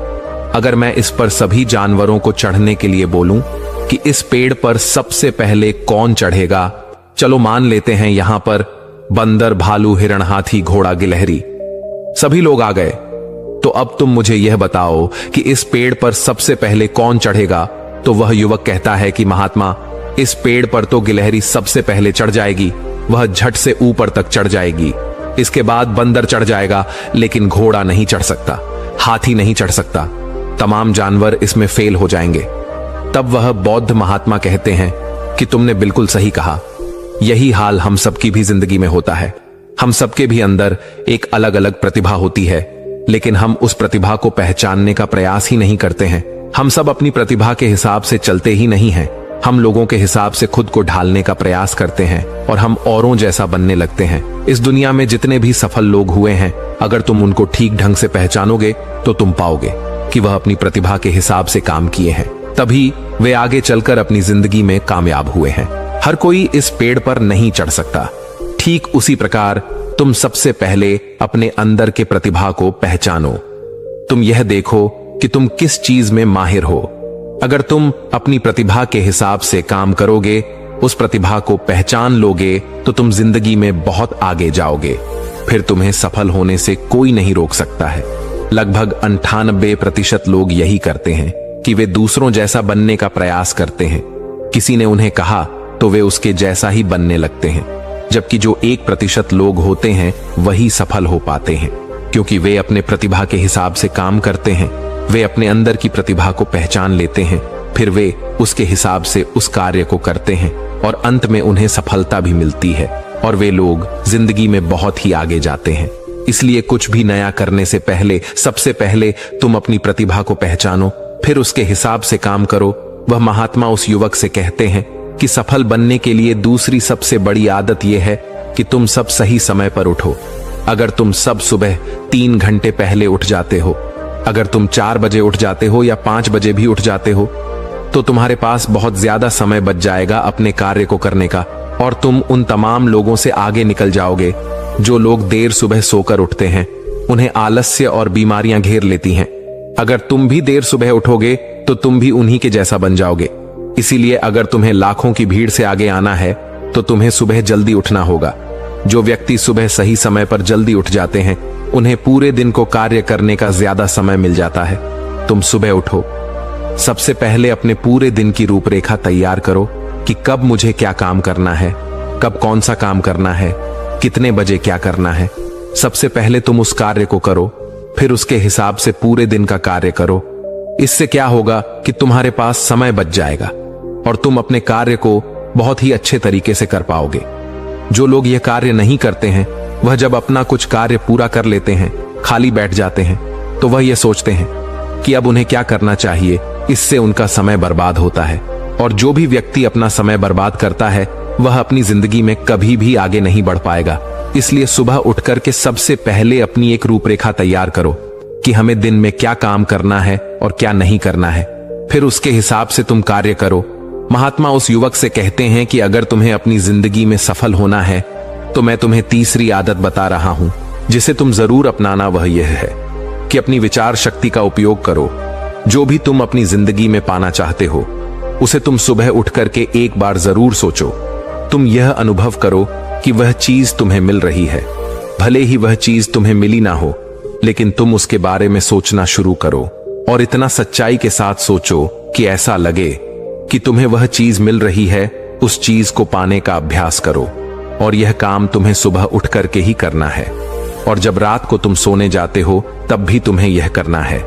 अगर मैं इस पर सभी जानवरों को चढ़ने के लिए बोलूं कि इस पेड़ पर सबसे पहले कौन चढ़ेगा? चलो मान लेते हैं यहां पर बंदर, भालू, हिरण, हाथी, घोड़ा, गिलहरी, सभी लोग आ गए। तो अब तुम मुझे यह बताओ कि इस पेड़ पर सबसे पहले कौन चढ़ेगा? तो वह युवक कहता है कि महात्मा, इस पेड़ पर तो गिलहरी सबसे पहले चढ़ जाएगी, वह झट से ऊपर तक चढ़ जाएगी। इसके बाद बंदर चढ़ जाएगा, लेकिन घोड़ा नहीं चढ़ सकता, हाथी नहीं चढ़ सकता, तमाम जानवर इसमें फेल हो जाएंगे। तब वह बौद्ध महात्मा कहते हैं कि तुमने बिल्कुल सही कहा। यही हाल हम सबकी भी जिंदगी में होता है। हम सबके भी अंदर एक अलग अलग प्रतिभा होती है, लेकिन हम उस प्रतिभा को पहचानने का प्रयास ही नहीं करते हैं। हम सब अपनी प्रतिभा के हिसाब से चलते ही नहीं हैं। हम लोगों के हिसाब से खुद को ढालने का प्रयास करते हैं और हम औरों जैसा बनने लगते हैं। इस दुनिया में जितने भी सफल लोग हुए हैं, अगर तुम उनको ठीक ढंग से पहचानोगे तो तुम पाओगे कि वह अपनी प्रतिभा के हिसाब से काम किए हैं, तभी वे आगे चलकर अपनी जिंदगी में कामयाब हुए हैं। हर कोई इस पेड़ पर नहीं चढ़ सकता। ठीक उसी प्रकार तुम सबसे पहले अपने अंदर के प्रतिभा को पहचानो। तुम यह देखो कि तुम किस चीज में माहिर हो। अगर तुम अपनी प्रतिभा के हिसाब से काम करोगे, उस प्रतिभा को पहचान लोगे, तो तुम जिंदगी में बहुत आगे जाओगे। फिर तुम्हें सफल होने से कोई नहीं रोक सकता है। लगभग 98% लोग यही करते हैं कि वे दूसरों जैसा बनने का प्रयास करते हैं। किसी ने उन्हें कहा तो वे उसके जैसा ही बनने लगते हैं, जबकि जो 1% लोग होते हैं वही सफल हो पाते हैं, क्योंकि वे अपने प्रतिभा के हिसाब से काम करते हैं। वे अपने अंदर की प्रतिभा को पहचान लेते हैं, फिर वे उसके हिसाब से उस कार्य को करते हैं और अंत में उन्हें सफलता भी मिलती है और वे लोग जिंदगी में बहुत ही आगे जाते हैं। इसलिए कुछ भी नया करने से पहले सबसे पहले तुम अपनी प्रतिभा को पहचानो, फिर उसके हिसाब से काम करो। वह महात्मा उस युवक से कहते हैं कि सफल बनने के लिए दूसरी सबसे बड़ी आदत यह है कि तुम सब सही समय पर उठो। अगर तुम सब सुबह 3 घंटे पहले उठ जाते हो अगर तुम 4 बजे उठ जाते हो या 5 बजे भी उठ जाते हो तो तुम्हारे पास बहुत ज्यादा समय बच जाएगा अपने कार्य को करने का, और तुम उन तमाम लोगों से आगे निकल जाओगे जो लोग देर सुबह सोकर उठते हैं। उन्हें आलस्य और बीमारियां घेर लेती हैं। अगर तुम भी देर सुबह उठोगे तो तुम भी उन्हीं के जैसा बन जाओगे। इसीलिए अगर तुम्हें लाखों की भीड़ से आगे आना है तो तुम्हें सुबह जल्दी उठना होगा। जो व्यक्ति सुबह सही समय पर जल्दी उठ जाते हैं उन्हें पूरे दिन को कार्य करने का ज्यादा समय मिल जाता है। तुम सुबह उठो, सबसे पहले अपने पूरे दिन की रूपरेखा तैयार करो कि कब मुझे क्या काम करना है, कब कौन सा काम करना है, कितने बजे क्या करना है। सबसे पहले तुम उस कार्य को करो, फिर उसके हिसाब से पूरे दिन का कार्य करो। इससे क्या होगा कि तुम्हारे पास समय बच जाएगा और तुम अपने कार्य को बहुत ही अच्छे तरीके से कर पाओगे। जो लोग यह कार्य नहीं करते हैं वह जब अपना कुछ कार्य पूरा कर लेते हैं, खाली बैठ जाते हैं, तो वह यह सोचते हैं कि अब उन्हें क्या करना चाहिए। इससे उनका समय बर्बाद होता है, और जो भी व्यक्ति अपना समय बर्बाद करता है वह अपनी जिंदगी में कभी भी आगे नहीं बढ़ पाएगा। इसलिए सुबह उठकर के सबसे पहले अपनी एक रूपरेखा तैयार करो कि हमें दिन में क्या काम करना है और क्या नहीं करना है, फिर उसके हिसाब से तुम कार्य करो। महात्मा उस युवक से कहते हैं कि अगर तुम्हें अपनी जिंदगी में सफल होना है तो मैं तुम्हें तीसरी आदत बता रहा हूं जिसे तुम जरूर अपनाना। वह यह है कि अपनी विचार शक्ति का उपयोग करो। जो भी तुम अपनी जिंदगी में पाना चाहते हो उसे तुम सुबह उठ करके एक बार जरूर सोचो। तुम यह अनुभव करो कि वह चीज तुम्हें मिल रही है। भले ही वह चीज तुम्हें मिली ना हो, लेकिन तुम उसके बारे में सोचना शुरू करो, और इतना सच्चाई के साथ सोचो कि ऐसा लगे कि तुम्हें वह चीज मिल रही है। उस चीज को पाने का अभ्यास करो, और यह काम तुम्हें सुबह उठ करके ही करना है, और जब रात को तुम सोने जाते हो तब भी तुम्हें यह करना है।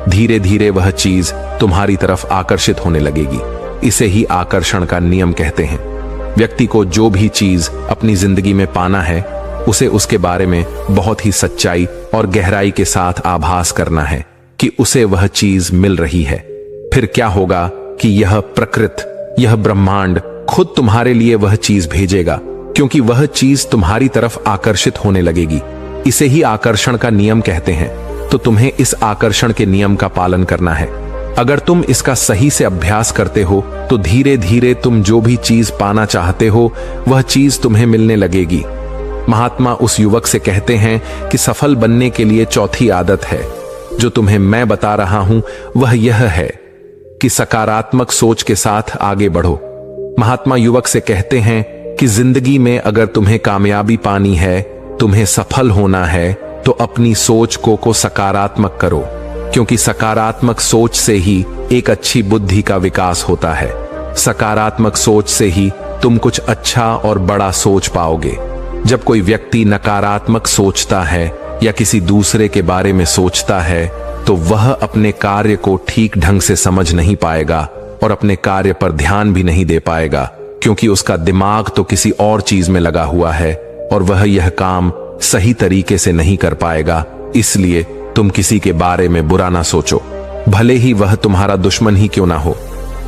धीरे धीरे वह चीज तुम्हारी तरफ आकर्षित होने लगेगी। इसे ही आकर्षण का नियम कहते हैं। व्यक्ति को जो भी चीज अपनी जिंदगी में पाना है उसे उसके बारे में बहुत ही सच्चाई और गहराई के साथ आभास करना है कि उसे वह चीज मिल रही है। फिर क्या होगा कि यह प्रकृति, यह ब्रह्मांड खुद तुम्हारे लिए वह चीज भेजेगा, क्योंकि वह चीज तुम्हारी तरफ आकर्षित होने लगेगी। इसे ही आकर्षण का नियम कहते हैं। तो तुम्हें इस आकर्षण के नियम का पालन करना है। अगर तुम इसका सही से अभ्यास करते हो तो धीरे धीरे तुम जो भी चीज पाना चाहते हो वह चीज तुम्हें मिलने लगेगी। महात्मा उस युवक से कहते हैं कि सफल बनने के लिए चौथी आदत है जो तुम्हें मैं बता रहा हूं, वह यह है कि सकारात्मक सोच के साथ आगे बढ़ो। महात्मा युवक से कहते हैं कि जिंदगी में अगर तुम्हें कामयाबी पानी है, तुम्हें सफल होना है, तो अपनी सोच को सकारात्मक करो, क्योंकि सकारात्मक सोच से ही एक अच्छी बुद्धि का विकास होता है। सकारात्मक सोच से ही तुम कुछ अच्छा और बड़ा सोच पाओगे। जब कोई व्यक्ति नकारात्मक सोचता है या किसी दूसरे के बारे में सोचता है तो वह अपने कार्य को ठीक ढंग से समझ नहीं पाएगा और अपने कार्य पर ध्यान भी नहीं दे पाएगा, क्योंकि उसका दिमाग तो किसी और चीज में लगा हुआ है और वह यह काम सही तरीके से नहीं कर पाएगा। इसलिए तुम किसी के बारे में बुरा ना सोचो, भले ही वह तुम्हारा दुश्मन ही क्यों ना हो।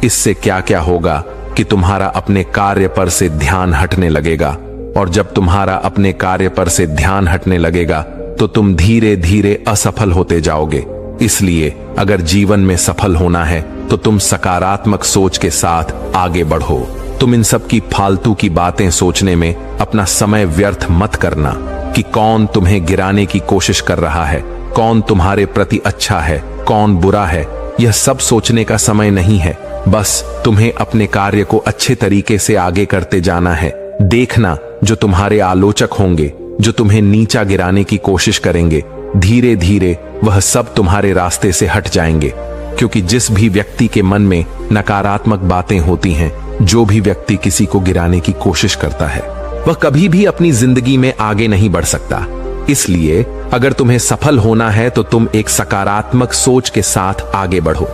इससे क्या क्या होगा कि तुम्हारा अपने कार्य पर से ध्यान हटने लगेगा, और जब तुम्हारा अपने कार्य पर से ध्यान हटने लगेगा तो तुम धीरे धीरे असफल होते जाओगे। इसलिए अगर जीवन में सफल होना है तो तुम सकारात्मक सोच के साथ आगे बढ़ो। तुम इन सब की फालतू की बातें सोचने में अपना समय व्यर्थ मत करना कि कौन तुम्हें गिराने की कोशिश कर रहा है, कौन तुम्हारे प्रति अच्छा है, कौन बुरा है। यह सब सोचने का समय नहीं है। बस तुम्हें अपने कार्य को अच्छे तरीके से आगे करते जाना है। देखना, जो तुम्हारे आलोचक होंगे, जो तुम्हें नीचा गिराने की कोशिश करेंगे, धीरे धीरे वह सब तुम्हारे रास्ते से हट जाएंगे, क्योंकि जिस भी व्यक्ति के मन में नकारात्मक बातें होती हैं, जो भी व्यक्ति किसी को गिराने की कोशिश करता है, वह कभी भी अपनी जिंदगी में आगे नहीं बढ़ सकता। इसलिए अगर तुम्हें सफल होना है तो तुम एक सकारात्मक सोच के साथ आगे बढ़ो,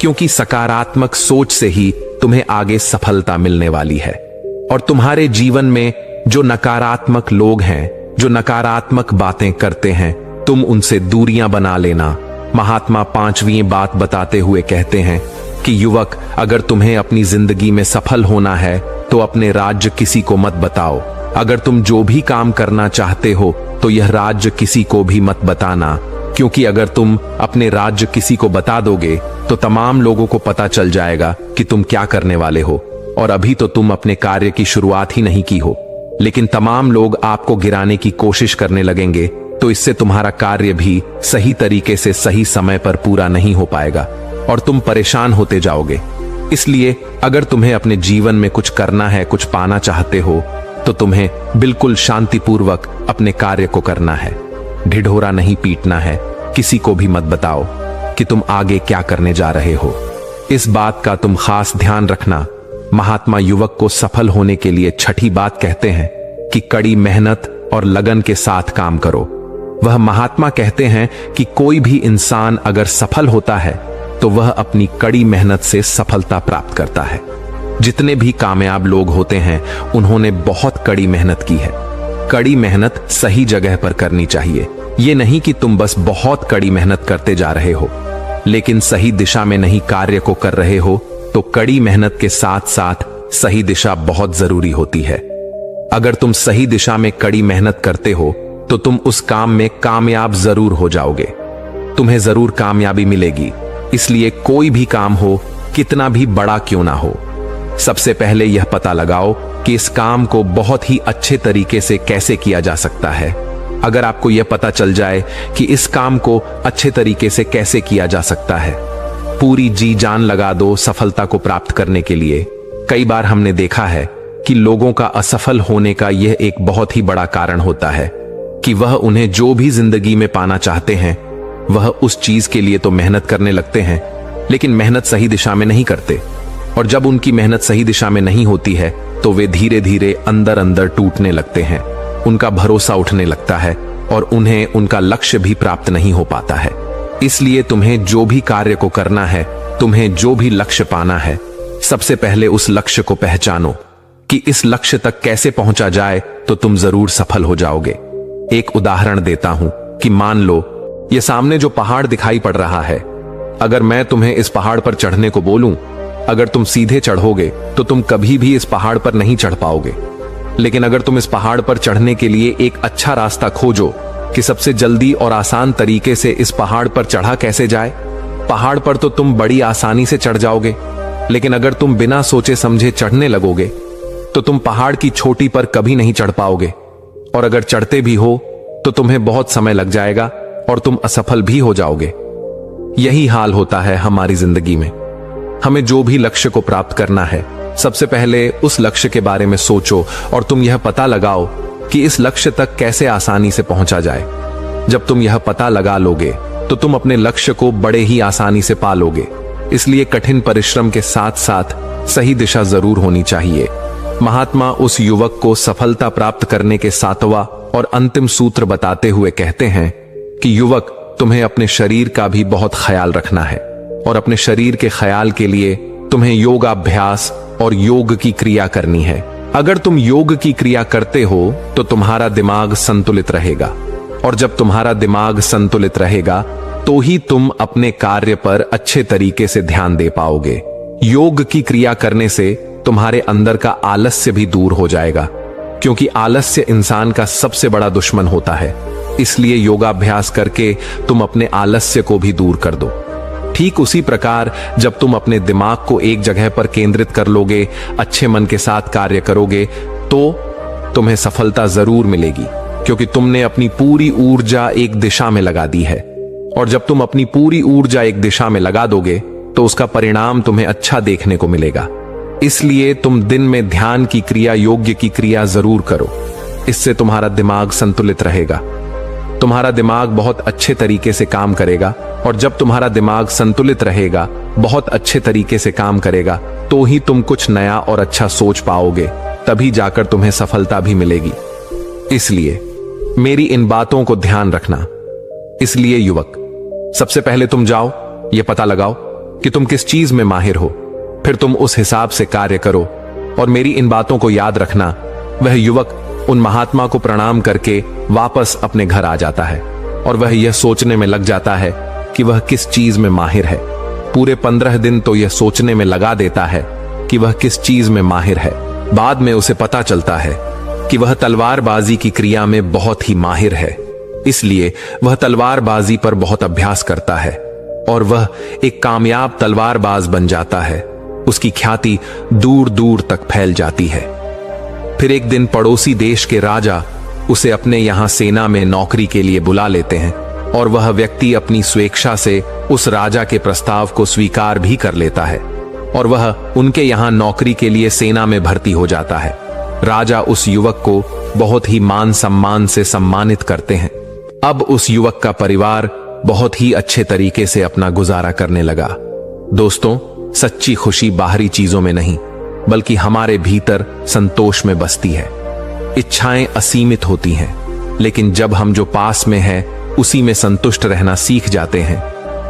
क्योंकि सकारात्मक सोच से ही तुम्हें आगे सफलता मिलने वाली है। और तुम्हारे जीवन में जो नकारात्मक लोग हैं, जो नकारात्मक बातें करते हैं, तुम उनसे दूरियां बना लेना। महात्मा 5वीं बात बताते हुए कहते हैं कि युवक, अगर तुम्हें अपनी जिंदगी में सफल होना है तो अपने राज्य किसी को मत बताओ। अगर तुम जो भी काम करना चाहते हो तो यह राज्य किसी को भी मत बताना, क्योंकि अगर तुम अपने राज्य किसी को बता दोगे तो तमाम लोगों को पता चल जाएगा कि तुम क्या करने वाले हो, और अभी तो तुम अपने कार्य की शुरुआत ही नहीं की हो, लेकिन तमाम लोग आपको गिराने की कोशिश करने लगेंगे, तो इससे तुम्हारा कार्य भी सही तरीके से सही समय पर पूरा नहीं हो पाएगा और तुम परेशान होते जाओगे। इसलिए अगर तुम्हें अपने जीवन में कुछ करना है, कुछ पाना चाहते हो, तो तुम्हें बिल्कुल शांतिपूर्वक अपने कार्य को करना है। ढिढोरा नहीं पीटना है, किसी को भी मत बताओ कि तुम आगे क्या करने जा रहे हो। इस बात का तुम खास ध्यान रखना। महात्मा युवक को सफल होने के लिए छठी बात कहते हैं कि कड़ी मेहनत और लगन के साथ काम करो। वह महात्मा कहते हैं कि कोई भी इंसान अगर सफल होता है तो वह अपनी कड़ी मेहनत से सफलता प्राप्त करता है। जितने भी कामयाब लोग होते हैं उन्होंने बहुत कड़ी मेहनत की है। कड़ी मेहनत सही जगह पर करनी चाहिए। ये नहीं कि तुम बस बहुत कड़ी मेहनत करते जा रहे हो लेकिन सही दिशा में नहीं कार्य को कर रहे हो, तो कड़ी मेहनत के साथ साथ सही दिशा बहुत जरूरी होती है। अगर तुम सही दिशा में कड़ी मेहनत करते हो तो तुम उस काम में कामयाब जरूर हो जाओगे, तुम्हें जरूर कामयाबी मिलेगी। इसलिए कोई भी काम हो, कितना भी बड़ा क्यों ना हो, सबसे पहले यह पता लगाओ कि इस काम को बहुत ही अच्छे तरीके से कैसे किया जा सकता है। अगर आपको यह पता चल जाए कि इस काम को अच्छे तरीके से कैसे किया जा सकता है, पूरी जी जान लगा दो सफलता को प्राप्त करने के लिए। कई बार हमने देखा है कि लोगों का असफल होने का यह एक बहुत ही बड़ा कारण होता है कि वह उन्हें जो भी जिंदगी में पाना चाहते हैं वह उस चीज के लिए तो मेहनत करने लगते हैं लेकिन मेहनत सही दिशा में नहीं करते, और जब उनकी मेहनत सही दिशा में नहीं होती है तो वे धीरे धीरे अंदर अंदर टूटने लगते हैं, उनका भरोसा उठने लगता है और उन्हें उनका लक्ष्य भी प्राप्त नहीं हो पाता है। इसलिए तुम्हें जो भी कार्य को करना है, तुम्हें जो भी लक्ष्य पाना है, सबसे पहले उस लक्ष्य को पहचानो कि इस लक्ष्य तक कैसे पहुंचा जाए तो तुम जरूर सफल हो जाओगे। एक उदाहरण देता हूं कि मान लो ये सामने जो पहाड़ दिखाई पड़ रहा है, अगर मैं तुम्हें इस पहाड़ पर चढ़ने को बोलूं, अगर तुम सीधे चढ़ोगे तो तुम कभी भी इस पहाड़ पर नहीं चढ़ पाओगे। लेकिन अगर तुम इस पहाड़ पर चढ़ने के लिए एक अच्छा रास्ता खोजो कि सबसे जल्दी और आसान तरीके से इस पहाड़ पर चढ़ा कैसे जाए, पहाड़ पर तो तुम बड़ी आसानी से चढ़ जाओगे। लेकिन अगर तुम बिना सोचे समझे चढ़ने लगोगे तो तुम पहाड़ की चोटी पर कभी नहीं चढ़ पाओगे, और अगर चढ़ते भी हो तो तुम्हें बहुत समय लग जाएगा और तुम असफल भी हो जाओगे। यही हाल होता है हमारी जिंदगी में। हमें जो भी लक्ष्य को प्राप्त करना है, सबसे पहले उस लक्ष्य के बारे में सोचो और तुम यह पता लगाओ कि इस लक्ष्य तक कैसे आसानी से पहुंचा जाए। जब तुम यह पता लगा लोगे तो तुम अपने लक्ष्य को बड़े ही आसानी से पा लोगे। इसलिए कठिन परिश्रम के साथ साथ सही दिशा जरूर होनी चाहिए। महात्मा उस युवक को सफलता प्राप्त करने के 7वां और अंतिम सूत्र बताते हुए कहते हैं कि युवक, तुम्हें अपने शरीर का भी बहुत ख्याल रखना है, और अपने शरीर के ख्याल के लिए तुम्हें योगाभ्यास और योग की क्रिया करनी है। अगर तुम योग की क्रिया करते हो तो तुम्हारा दिमाग संतुलित रहेगा, और जब तुम्हारा दिमाग संतुलित रहेगा तो ही तुम अपने कार्य पर अच्छे तरीके से ध्यान दे पाओगे। योग की क्रिया करने से तुम्हारे अंदर का आलस्य भी दूर हो जाएगा, क्योंकि आलस्य इंसान का सबसे बड़ा दुश्मन होता है। इसलिए योगाभ्यास करके तुम अपने आलस्य को भी दूर कर दो। ठीक उसी प्रकार जब तुम अपने दिमाग को एक जगह पर केंद्रित कर लोगे, अच्छे मन के साथ कार्य करोगे, तो तुम्हें सफलता जरूर मिलेगी, क्योंकि तुमने अपनी पूरी ऊर्जा एक दिशा में लगा दी है। और जब तुम अपनी पूरी ऊर्जा एक दिशा में लगा दोगे तो उसका परिणाम तुम्हें अच्छा देखने को मिलेगा। इसलिए तुम दिन में ध्यान की क्रिया, योग्य की क्रिया जरूर करो। इससे तुम्हारा दिमाग संतुलित रहेगा, तुम्हारा दिमाग बहुत अच्छे तरीके से काम करेगा, और जब तुम्हारा दिमाग संतुलित रहेगा, बहुत अच्छे तरीके से काम करेगा, तो ही तुम कुछ नया और अच्छा सोच पाओगे, तभी जाकर तुम्हें सफलता भी मिलेगी। इसलिए मेरी इन बातों को ध्यान रखना। इसलिए युवक, सबसे पहले तुम जाओ, यह पता लगाओ कि तुम किस चीज में माहिर हो, फिर तुम उस हिसाब से कार्य करो। और मेरी इन बातों को याद रखना। वह युवक उन महात्मा को प्रणाम करके वापस अपने घर आ जाता है, और वह यह सोचने में लग जाता है कि वह किस चीज में माहिर है। पूरे 15 दिन तो यह सोचने में लगा देता है कि वह किस चीज में माहिर है। बाद में उसे पता चलता है कि वह तलवारबाजी की क्रिया में बहुत ही माहिर है। इसलिए वह तलवारबाजी पर बहुत अभ्यास करता है और वह एक कामयाब तलवारबाज बन जाता है। उसकी ख्याति दूर दूर तक फैल जाती है। फिर एक दिन पड़ोसी देश के राजा उसे अपने यहां सेना में नौकरी के लिए बुला लेते हैं और वह व्यक्ति अपनी स्वेच्छा से उस राजा के प्रस्ताव को स्वीकार भी कर लेता है और वह उनके यहां नौकरी के लिए सेना में भर्ती हो जाता है। राजा उस युवक को बहुत ही मान सम्मान से सम्मानित करते हैं। अब उस युवक का परिवार बहुत ही अच्छे तरीके से अपना गुजारा करने लगा। दोस्तों, सच्ची खुशी बाहरी चीजों में नहीं बल्कि हमारे भीतर संतोष में बसती है। इच्छाएं असीमित होती हैं, लेकिन जब हम जो पास में है उसी में संतुष्ट रहना सीख जाते हैं,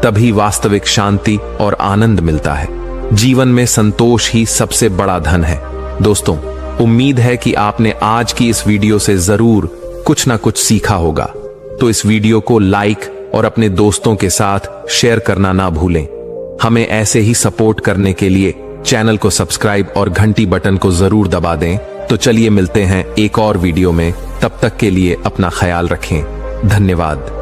तभी वास्तविक शांति और आनंद मिलता है। जीवन में संतोष ही सबसे बड़ा धन है। दोस्तों, उम्मीद है कि आपने आज की इस वीडियो से जरूर कुछ ना कुछ सीखा होगा। तो इस वीडियो को लाइक और अपने दोस्तों के साथ शेयर करना ना भूलें। हमें ऐसे ही सपोर्ट करने के लिए चैनल को सब्सक्राइब और घंटी बटन को जरूर दबा दें। तो चलिए मिलते हैं एक और वीडियो में। तब तक के लिए अपना ख्याल रखें। धन्यवाद।